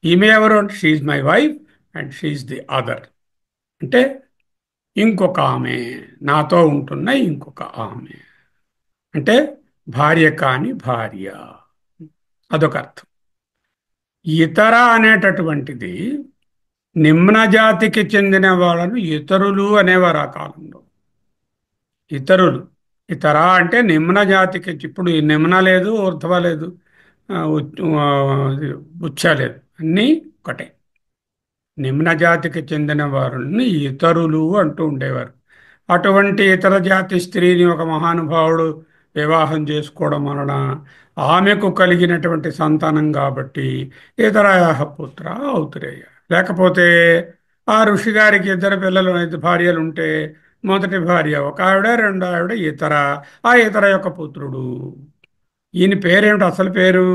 ఈమె ఎవరు అంటే she's my wife and she's the other. అంటే ఇంకొక ఆమె, నాతో ఉంటున్న ఇంకొక ఆమె. అంటే భార్య కాని భార్య, అదొక అర్థం. ఇతర అనేటటువంటిది నిమ్న జాతికి చెందిన వాళ్ళను ఇతరులు అనేవారు ఆ కాలంలో. ఇతరులు, ఇతర అంటే నిమ్న జాతికి. ఇప్పుడు ఈ నిమ్న లేదు, ఊర్ధ్వ లేదు, ఉచ్చ లేదు, అన్నీ ఒకటే. నిమ్న జాతికి చెందిన వారిని ఇతరులు అంటూ ఉండేవారు. అటువంటి ఇతర జాతి స్త్రీని ఒక మహానుభావుడు వివాహం చేసుకోవడం వలన ఆమెకు కలిగినటువంటి సంతానం కాబట్టి ఇతరాయాహ పుత్ర ఔతిరేయ. లేకపోతే ఆ ఋషి గారికి ఇద్దరు పిల్లలు, 5 భార్యలు ఉంటే మొదటి భార్య ఒక ఆవిడ, రెండో ఆవిడ ఇతర. ఆ ఇతర యొక్క పుత్రుడు. ఈయన పేరేమిటి? అసలు పేరు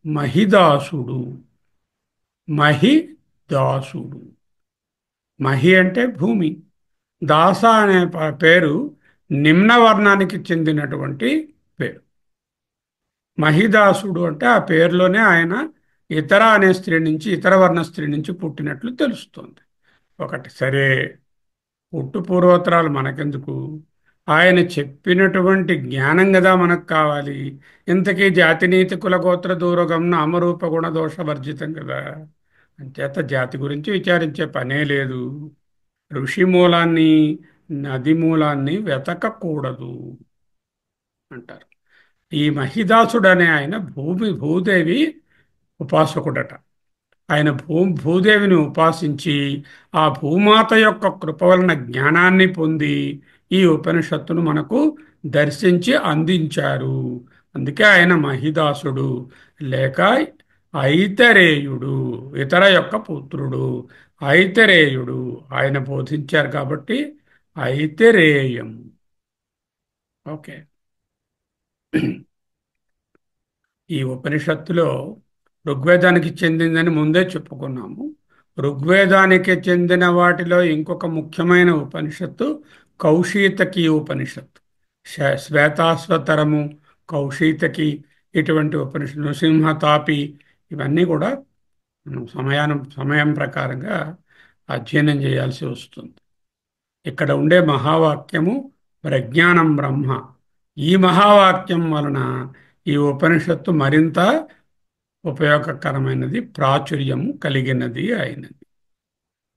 మహిదాసుడు. మహిదాసుడు. మహి అంటే భూమి. దాస అనే పేరు నిమ్న వర్ణానికి చెందినటువంటి పేరు. మహిదాసుడు అంటే ఆ పేరులోనే ఆయన ఇతర అనే స్త్రీ నుంచి, ఇతర వర్ణ స్త్రీ నుంచి పుట్టినట్లు తెలుస్తుంది. ఒకటి సరే, పుట్టు పూర్వోత్తరాలు మనకెందుకు? ఆయన చెప్పినటువంటి జ్ఞానం కదా మనకు కావాలి. ఇంతకీ జాతినీతి కులగోత్ర దూరగం నామరూప గుణ దోషవర్జితం కదా. అంచేత జాతి గురించి విచారించే పనే లేదు. ఋషి మూలాన్ని, నది మూలాన్ని వెతకకూడదు అంటారు. ఈ మహిదాసుడు అనే ఆయన భూదేవి ఉపాసకుడట. ఆయన భూదేవిని ఉపాసించి ఆ భూమాత యొక్క కృప వలన జ్ఞానాన్ని పొంది ఈ ఉపనిషత్తును మనకు దర్శించి అందించారు. అందుకే ఆయన మహిదాసుడు లేక ఐతరేయుడు, ఇతర యొక్క పుత్రుడు. ఐతరేయుడు ఆయన బోధించారు కాబట్టి ఐతరేయం. ఓకే. ఈ ఉపనిషత్తులో ఋగ్వేదానికి చెందిందని ముందే చెప్పుకున్నాము. ఋగ్వేదానికి చెందిన వాటిలో ఇంకొక ముఖ్యమైన ఉపనిషత్తు కౌశీతకి ఉపనిషత్తు. శ్వేతాశ్వతరము, కౌశీతకి, ఇటువంటి ఉపనిషత్తు, నృసింహ తాపి, ఇవన్నీ కూడా మనం సమయం ప్రకారంగా అధ్యయనం చేయాల్సి వస్తుంది. ఇక్కడ ఉండే మహావాక్యము ప్రజ్ఞానం బ్రహ్మ. ఈ మహావాక్యం వలన ఈ ఉపనిషత్తు మరింత ఉపయోగకరమైనది, ప్రాచుర్యము కలిగినది అయినది.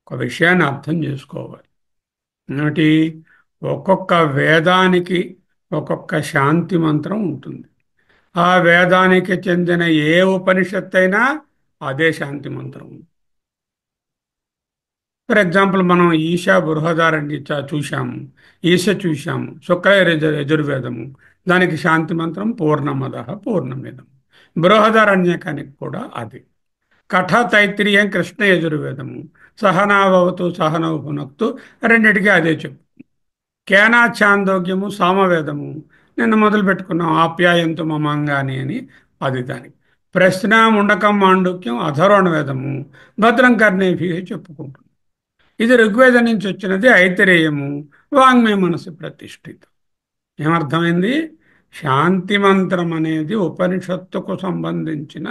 ఒక విషయాన్ని అర్థం చేసుకోవాలి. ఏమిటి? ఒక్కొక్క వేదానికి ఒక్కొక్క శాంతి మంత్రం ఉంటుంది. ఆ వేదానికి చెందిన ఏ ఉపనిషత్తు అయినా అదే శాంతి మంత్రం. ఫర్ ఎగ్జాంపుల్, మనం ఈశా బృహదారణ్య చూశాము, ఈశ చూశాము, శుక్ల యజుర్వేదము, దానికి శాంతి మంత్రం పూర్ణమద పూర్ణమిదం. బృహదారణ్యకానికి కూడా అది. కఠ తైత్రీయం కృష్ణ యజుర్వేదము, సహనాభవతు సహనౌ భునక్తు, రెండిటికీ అదే చెప్పు. కేనా ఛాందోగ్యము సామవేదము, నిన్న మొదలు పెట్టుకున్నాం, ఆప్యాయంతు మమాంగాని అని, అది దానికి. ప్రశ్న ముండకం మాండుక్యం అధర్వణ వేదము, భద్రం కర్ణేభి చెప్పుకుంటుంది. ఇది ఋగ్వేదం నుంచి వచ్చినది, ఐతరేయము, వాంగ్మే మనసు ప్రతిష్ఠితం. ఏమర్థమైంది? శాంతి మంత్రం అనేది ఉపనిషత్తుకు సంబంధించిన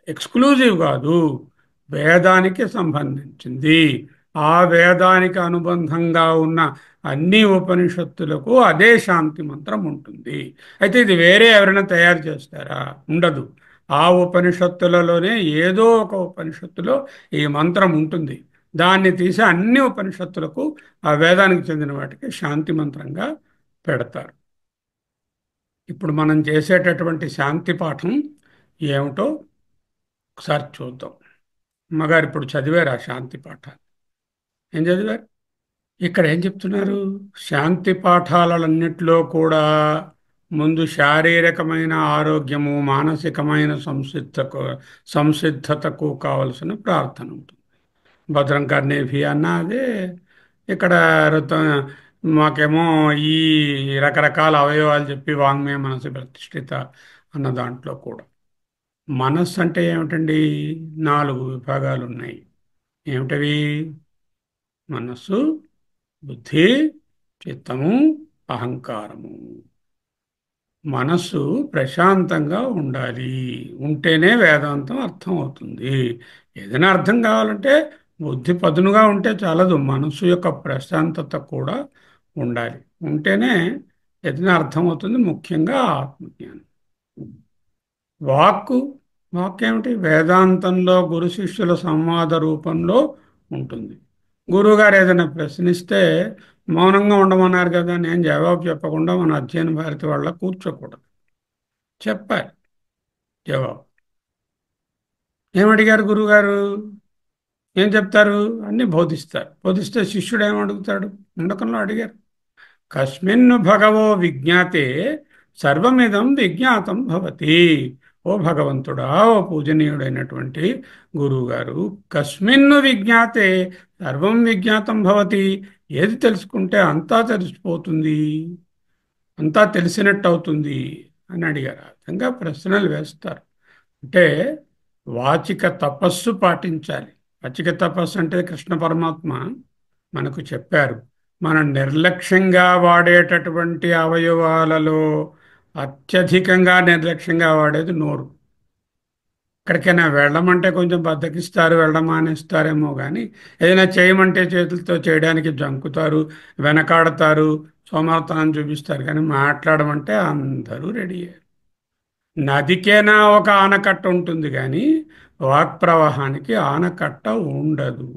ఎక్స్క్లూజివ్ కాదు, వేదానికి సంబంధించింది. ఆ వేదానికి అనుబంధంగా ఉన్న అన్ని ఉపనిషత్తులకు అదే శాంతి మంత్రం ఉంటుంది. అయితే ఇది వేరే ఎవరైనా తయారు చేస్తారా? ఉండదు. ఆ ఉపనిషత్తులలోనే ఏదో ఒక ఉపనిషత్తులో ఈ మంత్రం ఉంటుంది. దాన్ని తీసి అన్ని ఉపనిషత్తులకు, ఆ వేదానికి చెందిన వాటికి శాంతి మంత్రంగా పెడతారు. ఇప్పుడు మనం చేసేటటువంటి శాంతి పాఠం ఏమిటో ఒకసారి చూద్దాం. అమ్మగారు ఇప్పుడు చదివారు ఆ శాంతి పాఠాలు. ఏం చదివారు? ఇక్కడ ఏం చెప్తున్నారు? శాంతి పాఠాలన్నిటిలో కూడా ముందు శారీరకమైన ఆరోగ్యము, మానసికమైన సంసిద్ధతకు కావలసిన ప్రార్థన ఉంటుంది. భద్రం కర్ణేభి అన్నదే ఇక్కడ మాకేమో ఈ రకరకాల అవయవాలు చెప్పి వాంగ్మయ మనసు ప్రతిష్ఠిత అన్న దాంట్లో కూడా. మనస్సు అంటే ఏమిటండి? 4 విభాగాలు ఉన్నాయి. ఏమిటవి? మనస్సు, బుద్ధి, చిత్తము, అహంకారము. మనస్సు ప్రశాంతంగా ఉండాలి. ఉంటేనే వేదాంతం అర్థం అవుతుంది. ఏదైనా అర్థం కావాలంటే బుద్ధి పదునుగా ఉంటే చాలదు, మనస్సు యొక్క ప్రశాంతత కూడా ఉండాలి. ఉంటేనే ఏదైనా అర్థమవుతుంది, ముఖ్యంగా ఆత్మజ్ఞానం. వాక్కు, ఏమిటి? వేదాంతంలో గురు శిష్యుల సంవాద రూపంలో ఉంటుంది. గురువుగారు ఏదైనా ప్రశ్నిస్తే మౌనంగా ఉండమన్నారు కదా, నేను జవాబు చెప్పకుండా మన అధ్యయన భారతి వాళ్ళ కూర్చోకూడదు, చెప్పాలి జవాబు. ఏమడిగారు గురువుగారు? ఏం చెప్తారు? అన్నీ బోధిస్తారు. బోధిస్తే శిష్యుడు ఏమడుగుతాడు? ముండకంలో అడిగారు, కస్మిన్ భగవో విజ్ఞాతే సర్వమిదం విజ్ఞాతం భవతి. ఓ భగవంతుడా, ఓ పూజనీయుడైనటువంటి గురువుగారు, కస్మిన్ను విజ్ఞాతే సర్వం విజ్ఞాతం భవతి. ఏది తెలుసుకుంటే అంతా తెలిసిపోతుంది, అంతా తెలిసినట్టు అవుతుంది అని అడిగారు. ఆ విధంగా ప్రశ్నలు వేస్తారు. అంటే వాచిక తపస్సు పాటించాలి. వాచిక తపస్సు అంటే కృష్ణ పరమాత్మ మనకు చెప్పారు. మనం నిర్లక్ష్యంగా వాడేటటువంటి అవయవాలలో అత్యధికంగా నిర్లక్ష్యంగా వాడేది నోరు. ఎక్కడికైనా వెళ్ళమంటే కొంచెం బద్దకిస్తారు, వెళ్ళడం మానేస్తారేమో కానీ ఏదైనా చేయమంటే చేతులతో చేయడానికి జంకుతారు, వెనకాడతారు, సోమర్థనం చూపిస్తారు. కానీ మాట్లాడమంటే అందరూ రెడీ. నదికైనా ఒక ఆనకట్ట ఉంటుంది కానీ వాక్ ప్రవాహానికి ఆనకట్ట ఉండదు.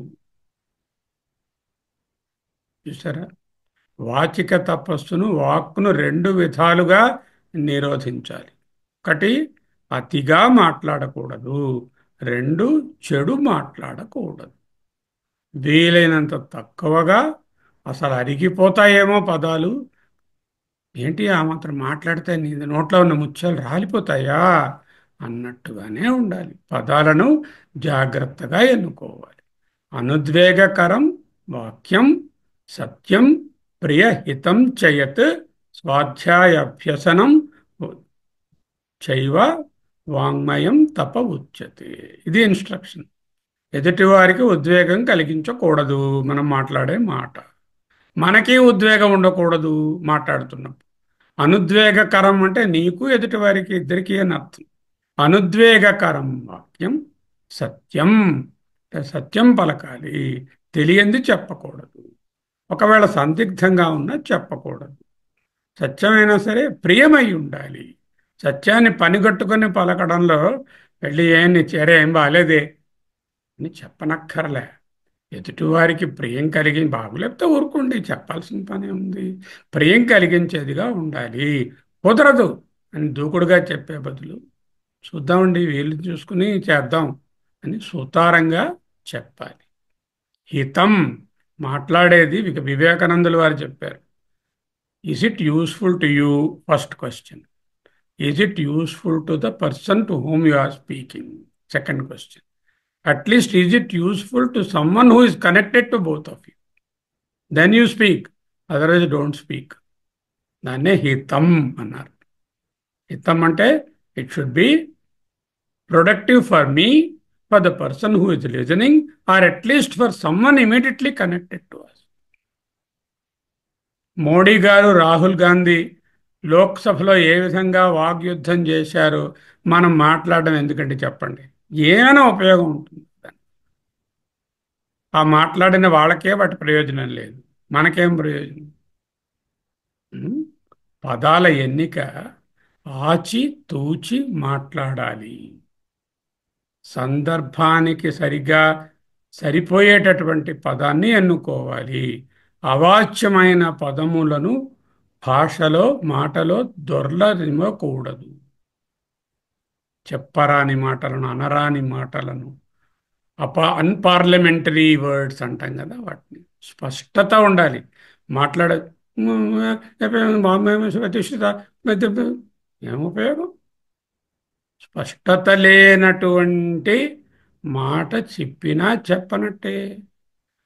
చూసారా? వాచిక తపస్సును, వాక్కును రెండు విధాలుగా నిరోధించాలి. ఒకటి, అతిగా మాట్లాడకూడదు. రెండు, చెడు మాట్లాడకూడదు. వీలైనంత తక్కువగా, అసలు అరిగిపోతాయేమో పదాలు. ఏంటి ఆ మాత్రం మాట్లాడితే నీ నోట్లో ఉన్న ముత్యాలు రాలిపోతాయా అన్నట్టుగానే ఉండాలి. పదాలను జాగ్రత్తగా ఎన్నుకోవాలి. అనుద్వేగకరం వాక్యం సత్యం ప్రియహితం చయత్ స్వాధ్యాయాభ్యసనం చైవ వాంగ్మయం తప ఉచ్యతే. ఇది ఇన్స్ట్రక్షన్. ఎదుటివారికి ఉద్వేగం కలిగించకూడదు మనం మాట్లాడే మాట. మనకి ఉద్వేగం ఉండకూడదు మాట్లాడుతున్నప్పుడు. అనుద్వేగకరం అంటే నీకు ఎదుటివారికి ఇద్దరికీ అని అర్థం. అనుద్వేగకరం వాక్యం సత్యం అంటే సత్యం పలకాలి. తెలియంది చెప్పకూడదు. ఒకవేళ సందిగ్ధంగా ఉన్నా చెప్పకూడదు. సత్యమైనా సరే ప్రియమై ఉండాలి. సత్యాన్ని పనిగట్టుకొని పలకడంలో వెళ్ళి ఏం చేరే ఏం బాలేదే అని చెప్పనక్కర్లే. ఎదుటివారికి ప్రియం బాగులేకపోతే ఊరుకోండి, చెప్పాల్సిన పని ఉంది. ప్రియం కలిగించేదిగా ఉండాలి. కుదరదు అని దూకుడుగా చెప్పే బదులు చూద్దామండి, వీలు చూసుకుని చేద్దాం అని సుతారంగా చెప్పాలి. హితం మాట్లాడేది వివేకానందుల వారు చెప్పారు. Is it useful to you? First question. Is it useful to the person to whom you are speaking? Second question. At least is it useful to someone who is connected to both of you? Then you speak, otherwise don't speak. దాన్నే హితం అన్నారు. హితం అంటే it should be productive for me, for the person who is listening, or at least for someone immediately connected to us. Modi గారు, రాహుల్ గాంధీ లోక్సభలో ఏ విధంగా వాగ్యుద్ధం చేశారో మనం మాట్లాడడం ఎందుకంటే చెప్పండి, ఏమైనా ఉపయోగం ఉంటుంది? ఆ మాట్లాడిన వాళ్ళకే వాటి ప్రయోజనం లేదు, మనకేం ప్రయోజనం? ఉం? పదాల ఎన్నిక ఆచి తూచి మాట్లాడాలి. సందర్భానికి సరిగా సరిపోయేటటువంటి పదాన్ని ఎన్నుకోవాలి. అవాచ్యమైన పదములను భాషలో మాటలో దొర్లనివ్వకూడదు. చెప్పరాని మాటలను, అనరాని మాటలను, అన్పార్లమెంటరీ వర్డ్స్ అంటాం కదా, వాటిని స్పష్టత ఉండాలి. మాట్లాడ ప్రతిష్ఠిత ఏం ఉపయోగం? స్పష్టత లేనటువంటి మాట చెప్పినా చెప్పనట్టే.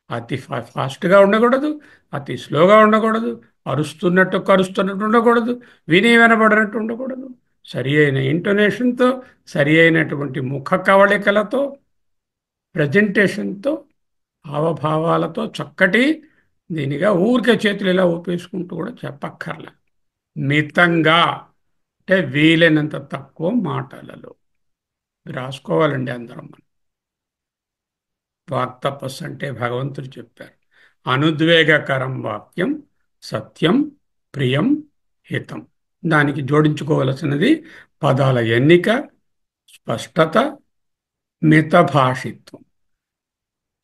అతి ఫాస్ట్గా ఉండకూడదు, అతి స్లోగా ఉండకూడదు, అరుస్తున్నట్టు కరుస్తున్నట్టు ఉండకూడదు, విని వినబడినట్టు ఉండకూడదు. సరి అయిన ఇంటోనేషన్తో, సరి అయినటువంటి ముఖ కవళికలతో, ప్రజెంటేషన్తో, హావభావాలతో చక్కటి దీనిగా ఊరికే చేతులు ఇలా ఊపేసుకుంటూ కూడా చెప్పక్కర్లే. మితంగా అంటే వీలైనంత తక్కువ మాటలలో రాసుకోవాలండి అందరం. మనం వాక్తపస్సు అంటే భగవంతుడు చెప్పారు. అనుద్వేగకరం వాక్యం సత్యం ప్రియం హితం. దానికి జోడించుకోవలసినది పదాల ఎన్నిక, స్పష్టత, మితభాషిత్వం.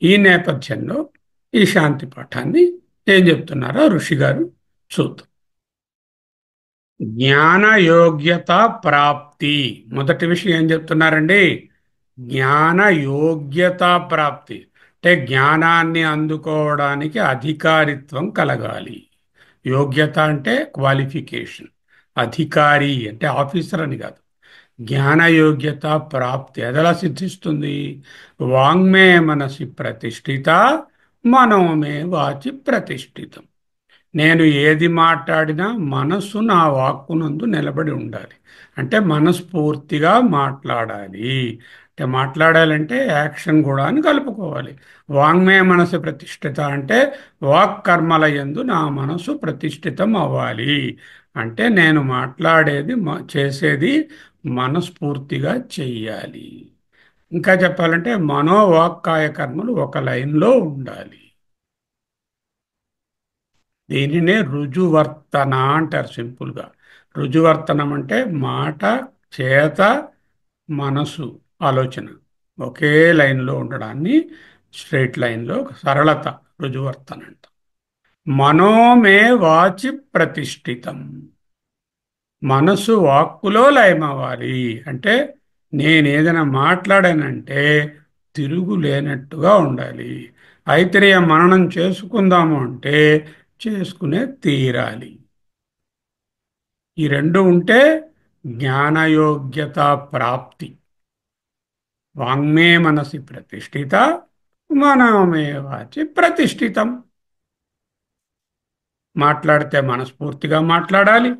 ఈ నేపథ్యంలో ఈ శాంతి పాఠాన్ని ఏం చెప్తున్నారో ఋషి గారు చూద్దాం. జ్ఞాన యోగ్యత ప్రాప్తి. మొదటి విషయం ఏం చెప్తున్నారండి? జ్ఞాన యోగ్యత ప్రాప్తి అంటే జ్ఞానాన్ని అందుకోవడానికి అధికారిత్వం కలగాలి. యోగ్యత అంటే క్వాలిఫికేషన్. అధికారి అంటే ఆఫీసర్ అని కాదు. జ్ఞానయోగ్యత ప్రాప్తి అదెలా సిద్ధిస్తుంది? వాంగ్మే మనసి ప్రతిష్ఠిత, మనోమే వాచి ప్రతిష్ఠితం. నేను ఏది మాట్లాడినా మనస్సు నా వాక్కునందు నిలబడి ఉండాలి. అంటే మనస్ఫూర్తిగా మాట్లాడాలి. అంటే మాట్లాడాలంటే యాక్షన్ కూడా అని కలుపుకోవాలి. వాంగ్మయ మనసు ప్రతిష్ఠిత అంటే వాక్ కర్మల యందు నా మనసు ప్రతిష్ఠితం అవ్వాలి. అంటే నేను మాట్లాడేది చేసేది మనస్ఫూర్తిగా చెయ్యాలి. ఇంకా చెప్పాలంటే మనోవాక్కాయ కర్మలు ఒక లైన్లో ఉండాలి. దీనినే రుజువర్తన అంటారు సింపుల్గా. రుజువర్తనం అంటే మాట, చేత, మనసు, ఆలోచన ఒకే లైన్లో ఉండడాన్ని స్ట్రైట్ లైన్లో సరళత రుజువర్తన అంట. మనోమే వాచి ప్రతిష్ఠితం. మనసు వాక్కులో లయమవ్వాలి. అంటే నేనేదైనా మాట్లాడానంటే తిరుగు లేనట్టుగా ఉండాలి. ఐతరేయ మననం చేసుకుందాము అంటే చేసుకునే తీరాలి. ఈ రెండు ఉంటే జ్ఞానయోగ్యత ప్రాప్తి. వాంగ్మే మనసి ప్రతిష్ఠిత, మనోమే వాచి ప్రతిష్ఠితం. మాట్లాడితే మనస్ఫూర్తిగా మాట్లాడాలి.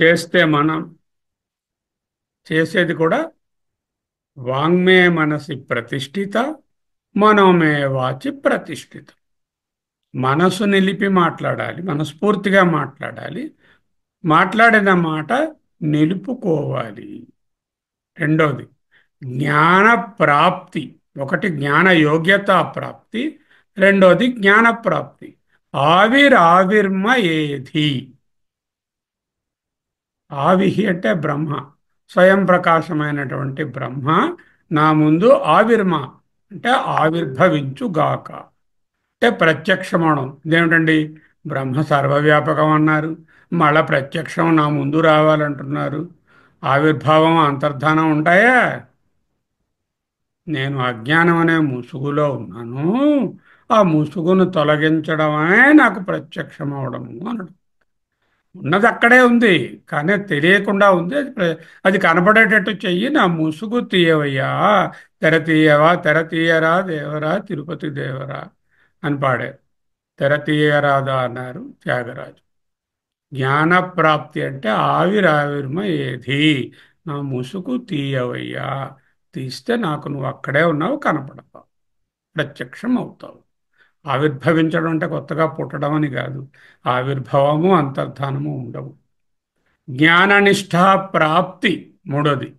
చేస్తే మనం చేసేది కూడా వాంగ్మే మనసి ప్రతిష్ఠిత, మనోమే వాచి ప్రతిష్ఠిత. మనసు నిలిపి మాట్లాడాలి, మనస్ఫూర్తిగా మాట్లాడాలి. మాట్లాడిన మాట నిలుపుకోవాలి. రెండవది జ్ఞాన ప్రాప్తి. ఒకటి జ్ఞాన యోగ్యత ప్రాప్తి, రెండోది జ్ఞాన ప్రాప్తి. ఆవిరావిర్మ ఏధి. ఆవిహి అంటే బ్రహ్మ, స్వయం ప్రకాశమైనటువంటి బ్రహ్మ నా ముందు ఆవిర్మ అంటే ఆవిర్భవించుగాక. అంటే ప్రత్యక్షమవడం. ఇదేమిటండి, బ్రహ్మ సర్వవ్యాపకం అన్నారు, మళ్ళా ప్రత్యక్షం నా ముందు రావాలంటున్నారు. ఆవిర్భావం అంతర్ధానం ఉంటాయా? నేను అజ్ఞానం అనే ముసుగులో ఉన్నాను, ఆ ముసుగును తొలగించడమే నాకు ప్రత్యక్షం అవడము అనడం. ఉన్నది అక్కడే ఉంది, కానీ తెలియకుండా ఉంది. అది కనపడేటట్టు చెయ్యి, నా ముసుగు తీయవయ్యా, తెర తీయవా, తెర తీయరా దేవరా తిరుపతి దేవరా అని పాడారు. తెర తీయరాదా అన్నారు త్యాగరాజు. జ్ఞానప్రాప్తి అంటే ఆవిరావిర్మ ఏది, నా ముసుగు తీయవయ్యా, తీస్తే నాకు నువ్వు అక్కడే ఉన్నావు, కనపడతావు, ప్రత్యక్షం అవుతావు. ఆవిర్భవించడం అంటే కొత్తగా పుట్టడం అని కాదు. ఆవిర్భావము అంతర్ధానము ఉండవు. జ్ఞాననిష్ఠా ప్రాప్తి మూడోది.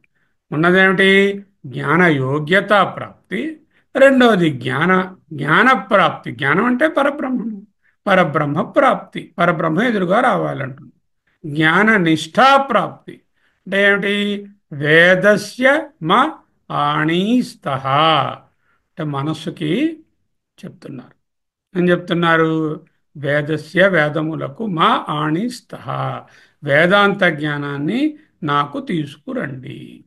ఉన్నదేమిటి? జ్ఞాన యోగ్యత ప్రాప్తి. రెండోది జ్ఞాన ప్రాప్తి. జ్ఞానం అంటే పరబ్రహ్మము, పరబ్రహ్మ ప్రాప్తి, పరబ్రహ్మ ఎదురుగా రావాలంటుంది. జ్ఞాన నిష్ఠా ప్రాప్తి అంటే ఏమిటి? వేదస్య మ ఆణీస్త. అంటే మనస్సుకి చెప్తున్నారు. ఏం చెప్తున్నారు? వేదస్య వేదములకు మా ఆణిస్థ, వేదాంత జ్ఞానాన్ని నాకు తీసుకురండి.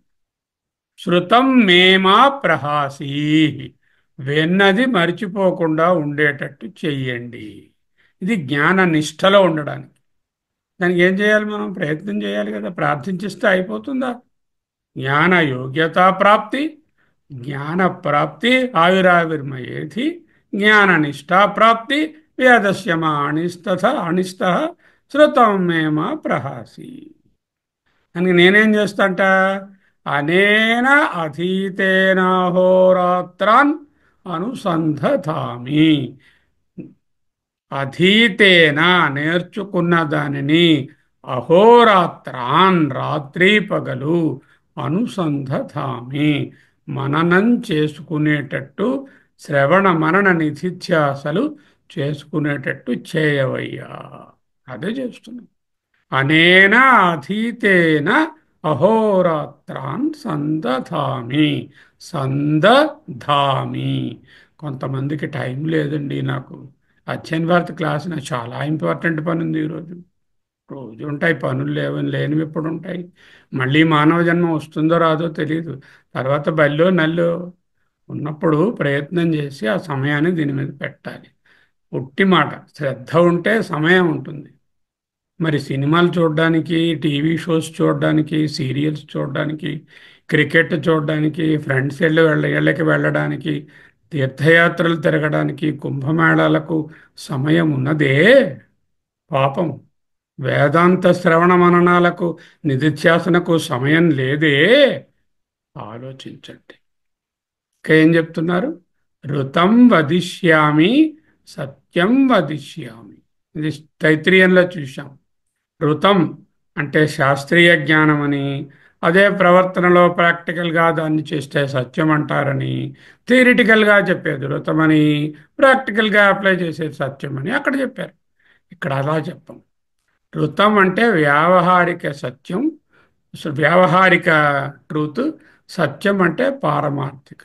శృతం మేమా ప్రహాసీ, విన్నది మరిచిపోకుండా ఉండేటట్టు చెయ్యండి. ఇది జ్ఞాన నిష్టలో ఉండడానికి. దానికి ఏం చేయాలి? మనం ప్రయత్నం చేయాలి కదా. ప్రార్థించిస్తే అయిపోతుందా? జ్ఞాన యోగ్యతా ప్రాప్తి, జ్ఞాన ప్రాప్తి ఆవిరావిర్మయేధి, జ్ఞాన నిష్ఠా ప్రాప్తి వేదస్య మా అణిస్త శృతం మేమ ప్రహాసి. అని నేనేం చేస్తాంట? అనేన అధీతేనాహోరాత్రాన్ అనుసంధతామి. అధీతేన నేర్చుకున్న దానిని, అహోరాత్రాన్ రాత్రి పగలు, అనుసంధతామి మననం చేసుకునేటట్టు, శ్రవణ మనన నిధిధ్యాసలు చేసుకునేటట్టు చేయవయ్యా. అదే చేస్తున్నాం. అనేన అధీతేన అహోరాత్రాన్ సందధామి. సందధామి. కొంతమందికి టైం లేదండి, నాకు అధ్యయన భారతి క్లాస్ నాకు చాలా ఇంపార్టెంట్ పని ఉంది ఈరోజు. రోజు ఉంటాయి పనులు, లేనివి ఎప్పుడు ఉంటాయి? మళ్ళీ మానవ జన్మ వస్తుందో రాదో తెలియదు. తర్వాత బల్లో నల్లో ఉన్నప్పుడు ప్రయత్నం చేసి ఆ సమయాన్ని దీని మీద పెట్టాలి. పుట్టి మాట శ్రద్ధ ఉంటే సమయం ఉంటుంది. మరి సినిమాలు చూడడానికి, టీవీ షోస్ చూడడానికి, సీరియల్స్ చూడడానికి, క్రికెట్ చూడడానికి, ఫ్రెండ్స్ ఇళ్ళకి వెళ్ళడానికి, తీర్థయాత్రలు తిరగడానికి, కుంభమేళాలకు సమయం ఉన్నదే. పాపం, వేదాంత శ్రవణ మననాలకు, నిధిధ్యాసనకు సమయం లేదే. ఆలోచించండి. ఇంకా ఏం చెప్తున్నారు? ఋతం వదిష్యామి, సత్యం వదిష్యామి. ఇది తైత్రీయంలో చూశాం. ఋతం అంటే శాస్త్రీయ జ్ఞానం అని, అదే ప్రవర్తనలో ప్రాక్టికల్గా దాన్ని చేస్తే సత్యం అంటారని, థియరిటికల్గా చెప్పేది ఋతమని, ప్రాక్టికల్గా అప్లై చేసేది సత్యం అని అక్కడ చెప్పారు. ఇక్కడ అలా చెప్పం. ఋతం అంటే వ్యావహారిక సత్యం, వ్యావహారిక ట్రూత్. సత్యం అంటే పారమార్థిక.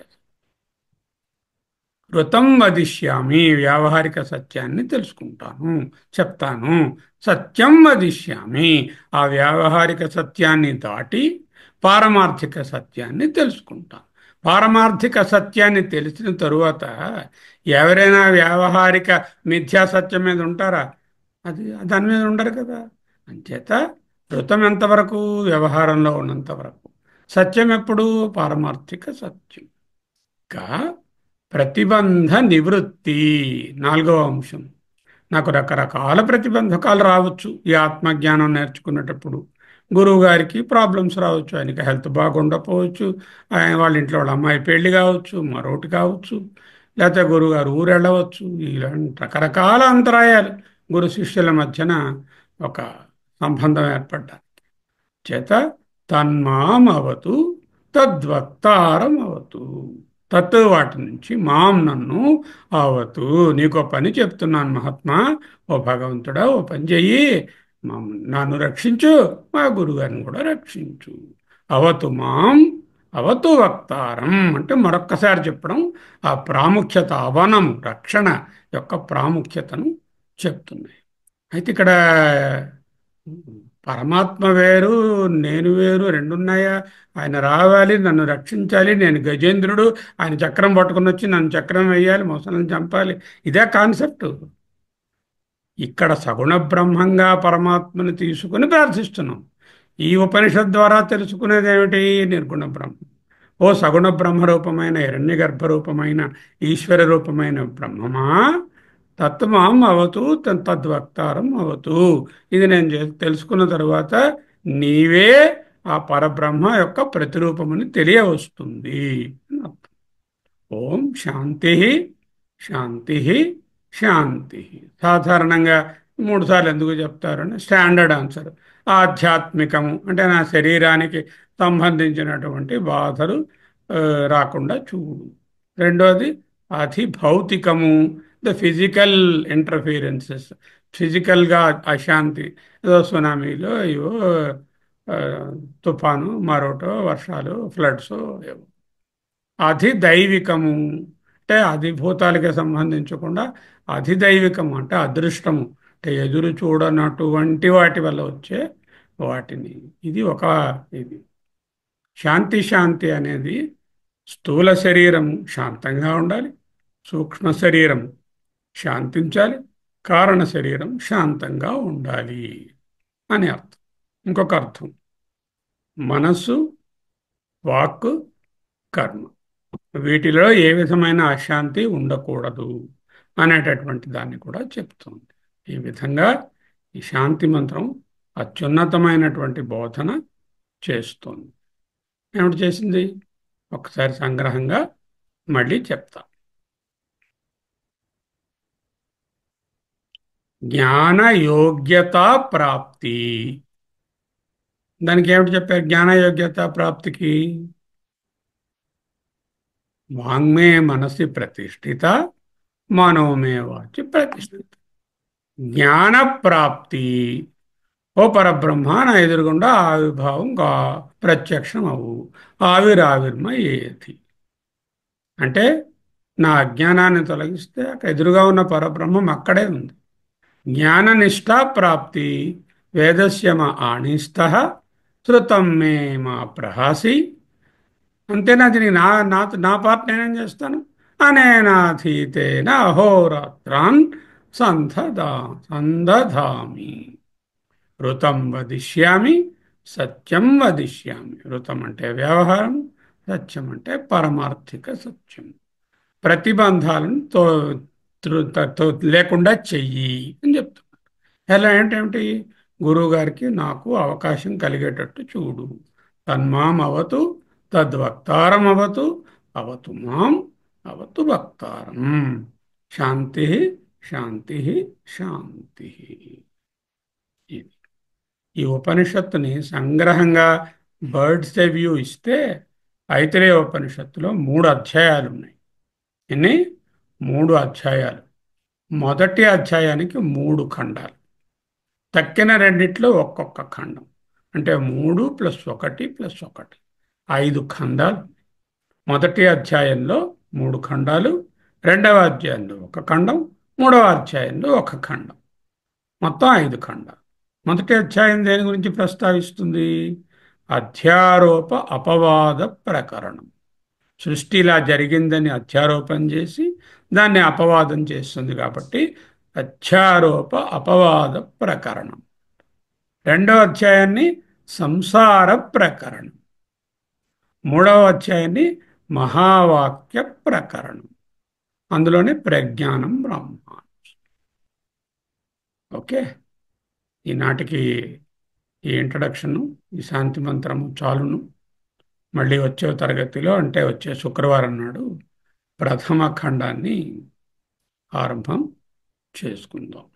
ఋతం వదిష్యామి, వ్యావహారిక సత్యాన్ని తెలుసుకుంటాను, చెప్తాను. సత్యం వదిష్యామి, ఆ వ్యావహారిక సత్యాన్ని దాటి పారమార్థిక సత్యాన్ని తెలుసుకుంటాను. పారమార్థిక సత్యాన్ని తెలిసిన తరువాత ఎవరైనా వ్యావహారిక మిథ్యా సత్యం మీద ఉంటారా? అది దాని మీద ఉండరు కదా. అంచేత ఋతం ఎంతవరకు? వ్యవహారంలో ఉన్నంత వరకు. సత్యం ఎప్పుడు? పారమార్థిక సత్యం. ఇంకా ప్రతిబంధ నివృత్తి, నాలుగవ అంశం. నాకు రకరకాల ప్రతిబంధకాలు రావచ్చు ఈ ఆత్మజ్ఞానం నేర్చుకునేటప్పుడు. గురువు గారికి ప్రాబ్లమ్స్ రావచ్చు, ఆయనకి హెల్త్ బాగుండకపోవచ్చు, ఆయన వాళ్ళ ఇంట్లో వాళ్ళ అమ్మాయి పెళ్లి కావచ్చు, మరొకటి కావచ్చు, లేకపోతే గురువు గారు ఊరు వెళ్ళవచ్చు. ఇలాంటి రకరకాల అంతరాయాలు గురు శిష్యుల మధ్యన ఒక సంబంధం ఏర్పడ్డా చేత తన్మాం అవతు, తద్వక్తారం అవతు. తత్ వాటి నుంచి మాం నన్ను అవతు, నీకో పని చెప్తున్నాను మహాత్మా, ఓ భగవంతుడా, ఓ పని చెయ్యి, నన్ను రక్షించు, మా గురుగారిని కూడా రక్షించు. అవతు మాం, అవతు వక్తారం అంటే మరొక్కసారి చెప్పడం, ఆ ప్రాముఖ్యత, అవనము రక్షణ యొక్క ప్రాముఖ్యతను చెప్తున్నాయి. అయితే ఇక్కడ పరమాత్మ వేరు, నేను వేరు, రెండున్నాయా? ఆయన రావాలి, నన్ను రక్షించాలి, నేను గజేంద్రుడు, ఆయన చక్రం పట్టుకుని వచ్చి నన్ను చక్రం వేయాలి, మొసలను చంపాలి. ఇదే కాన్సెప్ట్. ఇక్కడ సగుణ బ్రహ్మంగా పరమాత్మను తీసుకుని ప్రార్థిస్తున్నాం. ఈ ఉపనిషత్ ద్వారా తెలుసుకునేది ఏమిటి? నిర్గుణ బ్రహ్మం. ఓ సగుణ బ్రహ్మరూపమైన, హిరణ్య గర్భరూపమైన, ఈశ్వర రూపమైన బ్రహ్మమా, తత్వమాం అవతు, తద్వక్తారం అవతు. ఇది నేను తెలుసుకున్న తరువాత నీవే ఆ పరబ్రహ్మ యొక్క ప్రతిరూపమని తెలియవస్తుంది. ఓం శాంతి, శాంతి, శాంతి. సాధారణంగా మూడు సార్లు ఎందుకు చెప్తారని స్టాండర్డ్ ఆన్సర్. ఆధ్యాత్మికము అంటే నా శరీరానికి సంబంధించినటువంటి బాధలు రాకుండా చూడు. రెండోది అధిభౌతికము, ద ఫిజికల్ ఇంటర్ఫీరెన్సెస్, ఫిజికల్గా అశాంతి, ఏదో సునామీలో ఏవో ఆ, తుఫాను, మరోటో, వర్షాలు, ఫ్లడ్స్ ఏవో. అధిదైవికము అంటే అధిభూతాలకి సంబంధించకుండా అధిదైవికము అంటే అదృష్టము, అంటే ఎదురు చూడనటువంటి వాటి వల్ల వచ్చే వాటిని. ఇది ఒక ఇది. శాంతి, శాంతి అనేది స్థూల శరీరము శాంతంగా ఉండాలి, సూక్ష్మ శరీరం శాంతించాలి, కారణ శరీరం శాంతంగా ఉండాలి అని అర్థం. ఇంకొక అర్థం, మనస్సు, వాక్కు, కర్మ, వీటిలో ఏ విధమైన అశాంతి ఉండకూడదు అనేటటువంటి దాన్ని కూడా చెప్తుంది. ఈ విధంగా ఈ శాంతి మంత్రం అత్యున్నతమైనటువంటి బోధన చేస్తుంది. ఏమిటి చేసింది? ఒకసారి సంగ్రహంగా మళ్ళీ చెప్తా. జ్ఞాన యోగ్యత ప్రాప్తి. దానికి ఏమిటి చెప్పారు? జ్ఞాన యోగ్యత ప్రాప్తికి వాంగ్మే మనసి ప్రతిష్ఠిత, మనోమే వాచి ప్రతిష్ఠిత. జ్ఞాన ప్రాప్తి, ఓ పరబ్రహ్మ నా ఎదురుగుండా ఆవిర్భావం ప్రత్యక్షం అవు, ఆవిర్మయేతి. అంటే నా అజ్ఞానాన్ని తొలగిస్తే అక్కడ ఎదురుగా ఉన్న పరబ్రహ్మం అక్కడే ఉంది. జ్ఞాననిష్ట ప్రాప్తి, వేదస్య మా ఆణిస్థ, శృతం మే మా ప్రహాసి. అంతేనా? దీనికి నా నా నా పార్ట్ నేనేం చేస్తాను? అనేనాథీతేన అహోరాత్రాన్ సంధదామి. ఋతం వదిష్యామి, సత్యం వదిష్యామి. ఋతం అంటే వ్యవహారం, సత్యం అంటే పరమార్థిక సత్యం. ప్రతిబంధాలను లేకుండా చెయ్యి అని చెప్తున్నారు. ఎలా ఏంటేమిటి? గురువు గారికి నాకు అవకాశం కలిగేటట్టు చూడు. తన్మాం అవతు తద్వక్తారం అవతు, అవతు మాం అవతు వక్తారం. శాంతి శాంతి శాంతి. ఇది ఈ ఉపనిషత్తుని సంగ్రహంగా బర్డ్స్ ఐ వ్యూ ఇస్తే ఐతరేయ ఉపనిషత్తులో 3 అధ్యాయాలు ఉన్నాయి. ఎన్ని? 3 అధ్యాయాలు. మొదటి అధ్యాయానికి 3 ఖండాలు, తక్కిన రెండిట్లో ఒక్కొక్క ఖండం. అంటే 3 + 1 + 1 5 ఖండాలు. మొదటి అధ్యాయంలో 3 ఖండాలు, రెండవ అధ్యాయంలో 1 ఖండం, మూడవ అధ్యాయంలో 1 ఖండం, మొత్తం 5 ఖండాలు. మొదటి అధ్యాయం దేని గురించి ప్రస్తావిస్తుంది? అధ్యారోప అపవాద ప్రకరణం. సృష్టి ఇలా జరిగిందని అధ్యారోపణ చేసి దాన్ని అపవాదం చేస్తుంది కాబట్టి అధ్యారోప అపవాద ప్రకరణం. రెండవ అధ్యాయాన్ని సంసార ప్రకరణం, మూడవ అధ్యాయాన్ని మహావాక్య ప్రకరణం. అందులోనే ప్రజ్ఞానం బ్రహ్మ. ఓకే, ఈనాటికి ఈ ఇంట్రడక్షను, ఈ శాంతి మంత్రము చాలును. మళ్ళీ వచ్చే తరగతిలో, అంటే వచ్చే శుక్రవారం నాడు ప్రథమ ఖండాన్ని ఆరంభం చేసుకుందాం.